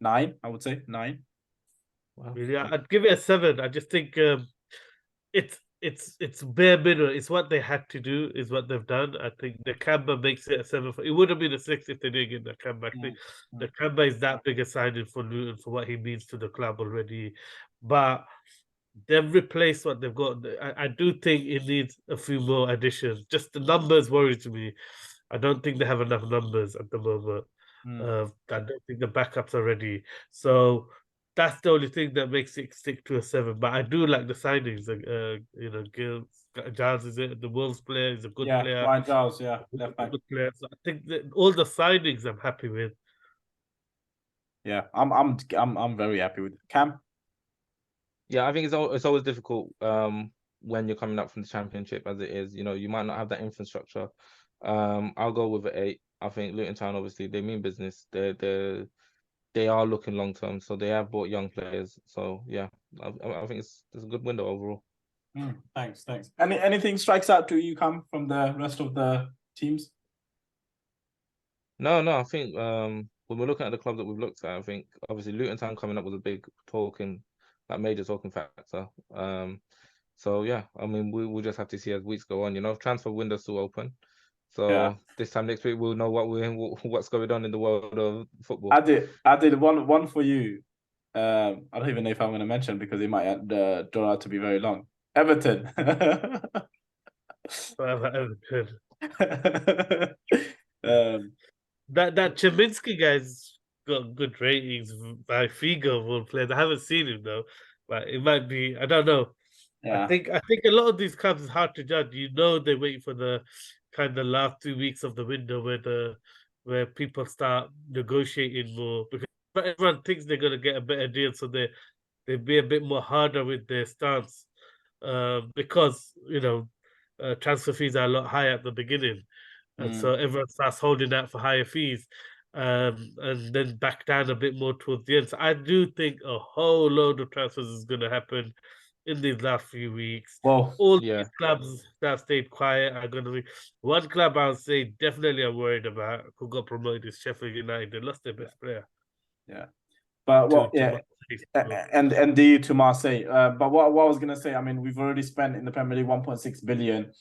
S1: 9. I would say 9.
S3: Wow. Yeah, I'd give it a 7. I just think it's bare minimum. It's what they had to do, is what they've done. I think the Kamba makes it a 7. It would have been a 6 if they didn't get the Kamba. I think the Kamba is that big a signing for Luton for what he means to the club already. But they've replaced what they've got. I do think it needs a few more additions. Just the numbers worry me. I don't think they have enough numbers at the moment. I don't think the backups are ready. So that's the only thing that makes it stick to a 7. But I do like the signings. Giles is the Wolves player. Is a good player.
S1: Ryan Giles, left back.
S3: Good player. So I think that all the signings I'm happy with.
S1: Yeah, I'm very happy with Cam.
S2: Yeah, I think it's always difficult when you're coming up from the Championship as it is. You know, you might not have that infrastructure. I'll go with an 8. I think Luton Town, obviously, they mean business. They are looking long term, so they have bought young players. So yeah, I think it's a good window overall.
S1: Thanks. Anything strikes out to you, Cam, from the rest of the teams?
S2: No. I think when we're looking at the club that we've looked at, I think obviously Luton Town coming up was a big major talking factor. So yeah, I mean we'll just have to see as weeks go on. You know, transfer window's still open, So this time next week we'll know what's going on in the world of football.
S1: I did one for you. I don't even know if I'm going to mention because it might draw out to be very long. Everton.
S3: Everton.
S1: That
S3: Cheminsky guy's got good ratings by Figo of all players. I haven't seen him though, but it might be. I don't know.
S1: Yeah.
S3: I think a lot of these clubs is hard to judge. They wait for the kind of last 2 weeks of the window where people start negotiating more because everyone thinks they're gonna get a better deal, so they be a bit more harder with their stance, because transfer fees are a lot higher at the beginning, and so everyone starts holding out for higher fees, and then back down a bit more towards the end. So I do think a whole load of transfers is going to happen in these last few weeks.
S1: Well,
S3: all these clubs that stayed quiet are going to be one club. I would say definitely I'm worried about who got promoted is Sheffield United. They lost their best player.
S1: Yeah. But and to Marseille. But what I was gonna say, I mean, we've already spent in the Premier League 1.6 billion,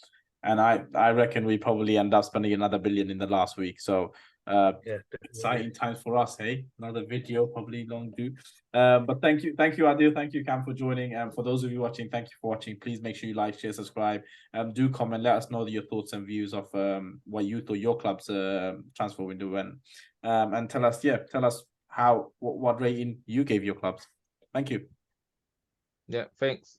S1: and I reckon we probably end up spending another billion in the last week. So exciting times for us, hey. Another video, probably long due. But thank you, Adil, thank you, Cam, for joining. And for those of you watching, thank you for watching. Please make sure you like, share, subscribe. Do comment, let us know your thoughts and views of what you thought your club's transfer window went. And tell us what rating you gave your clubs. Thank you.
S2: Yeah, thanks.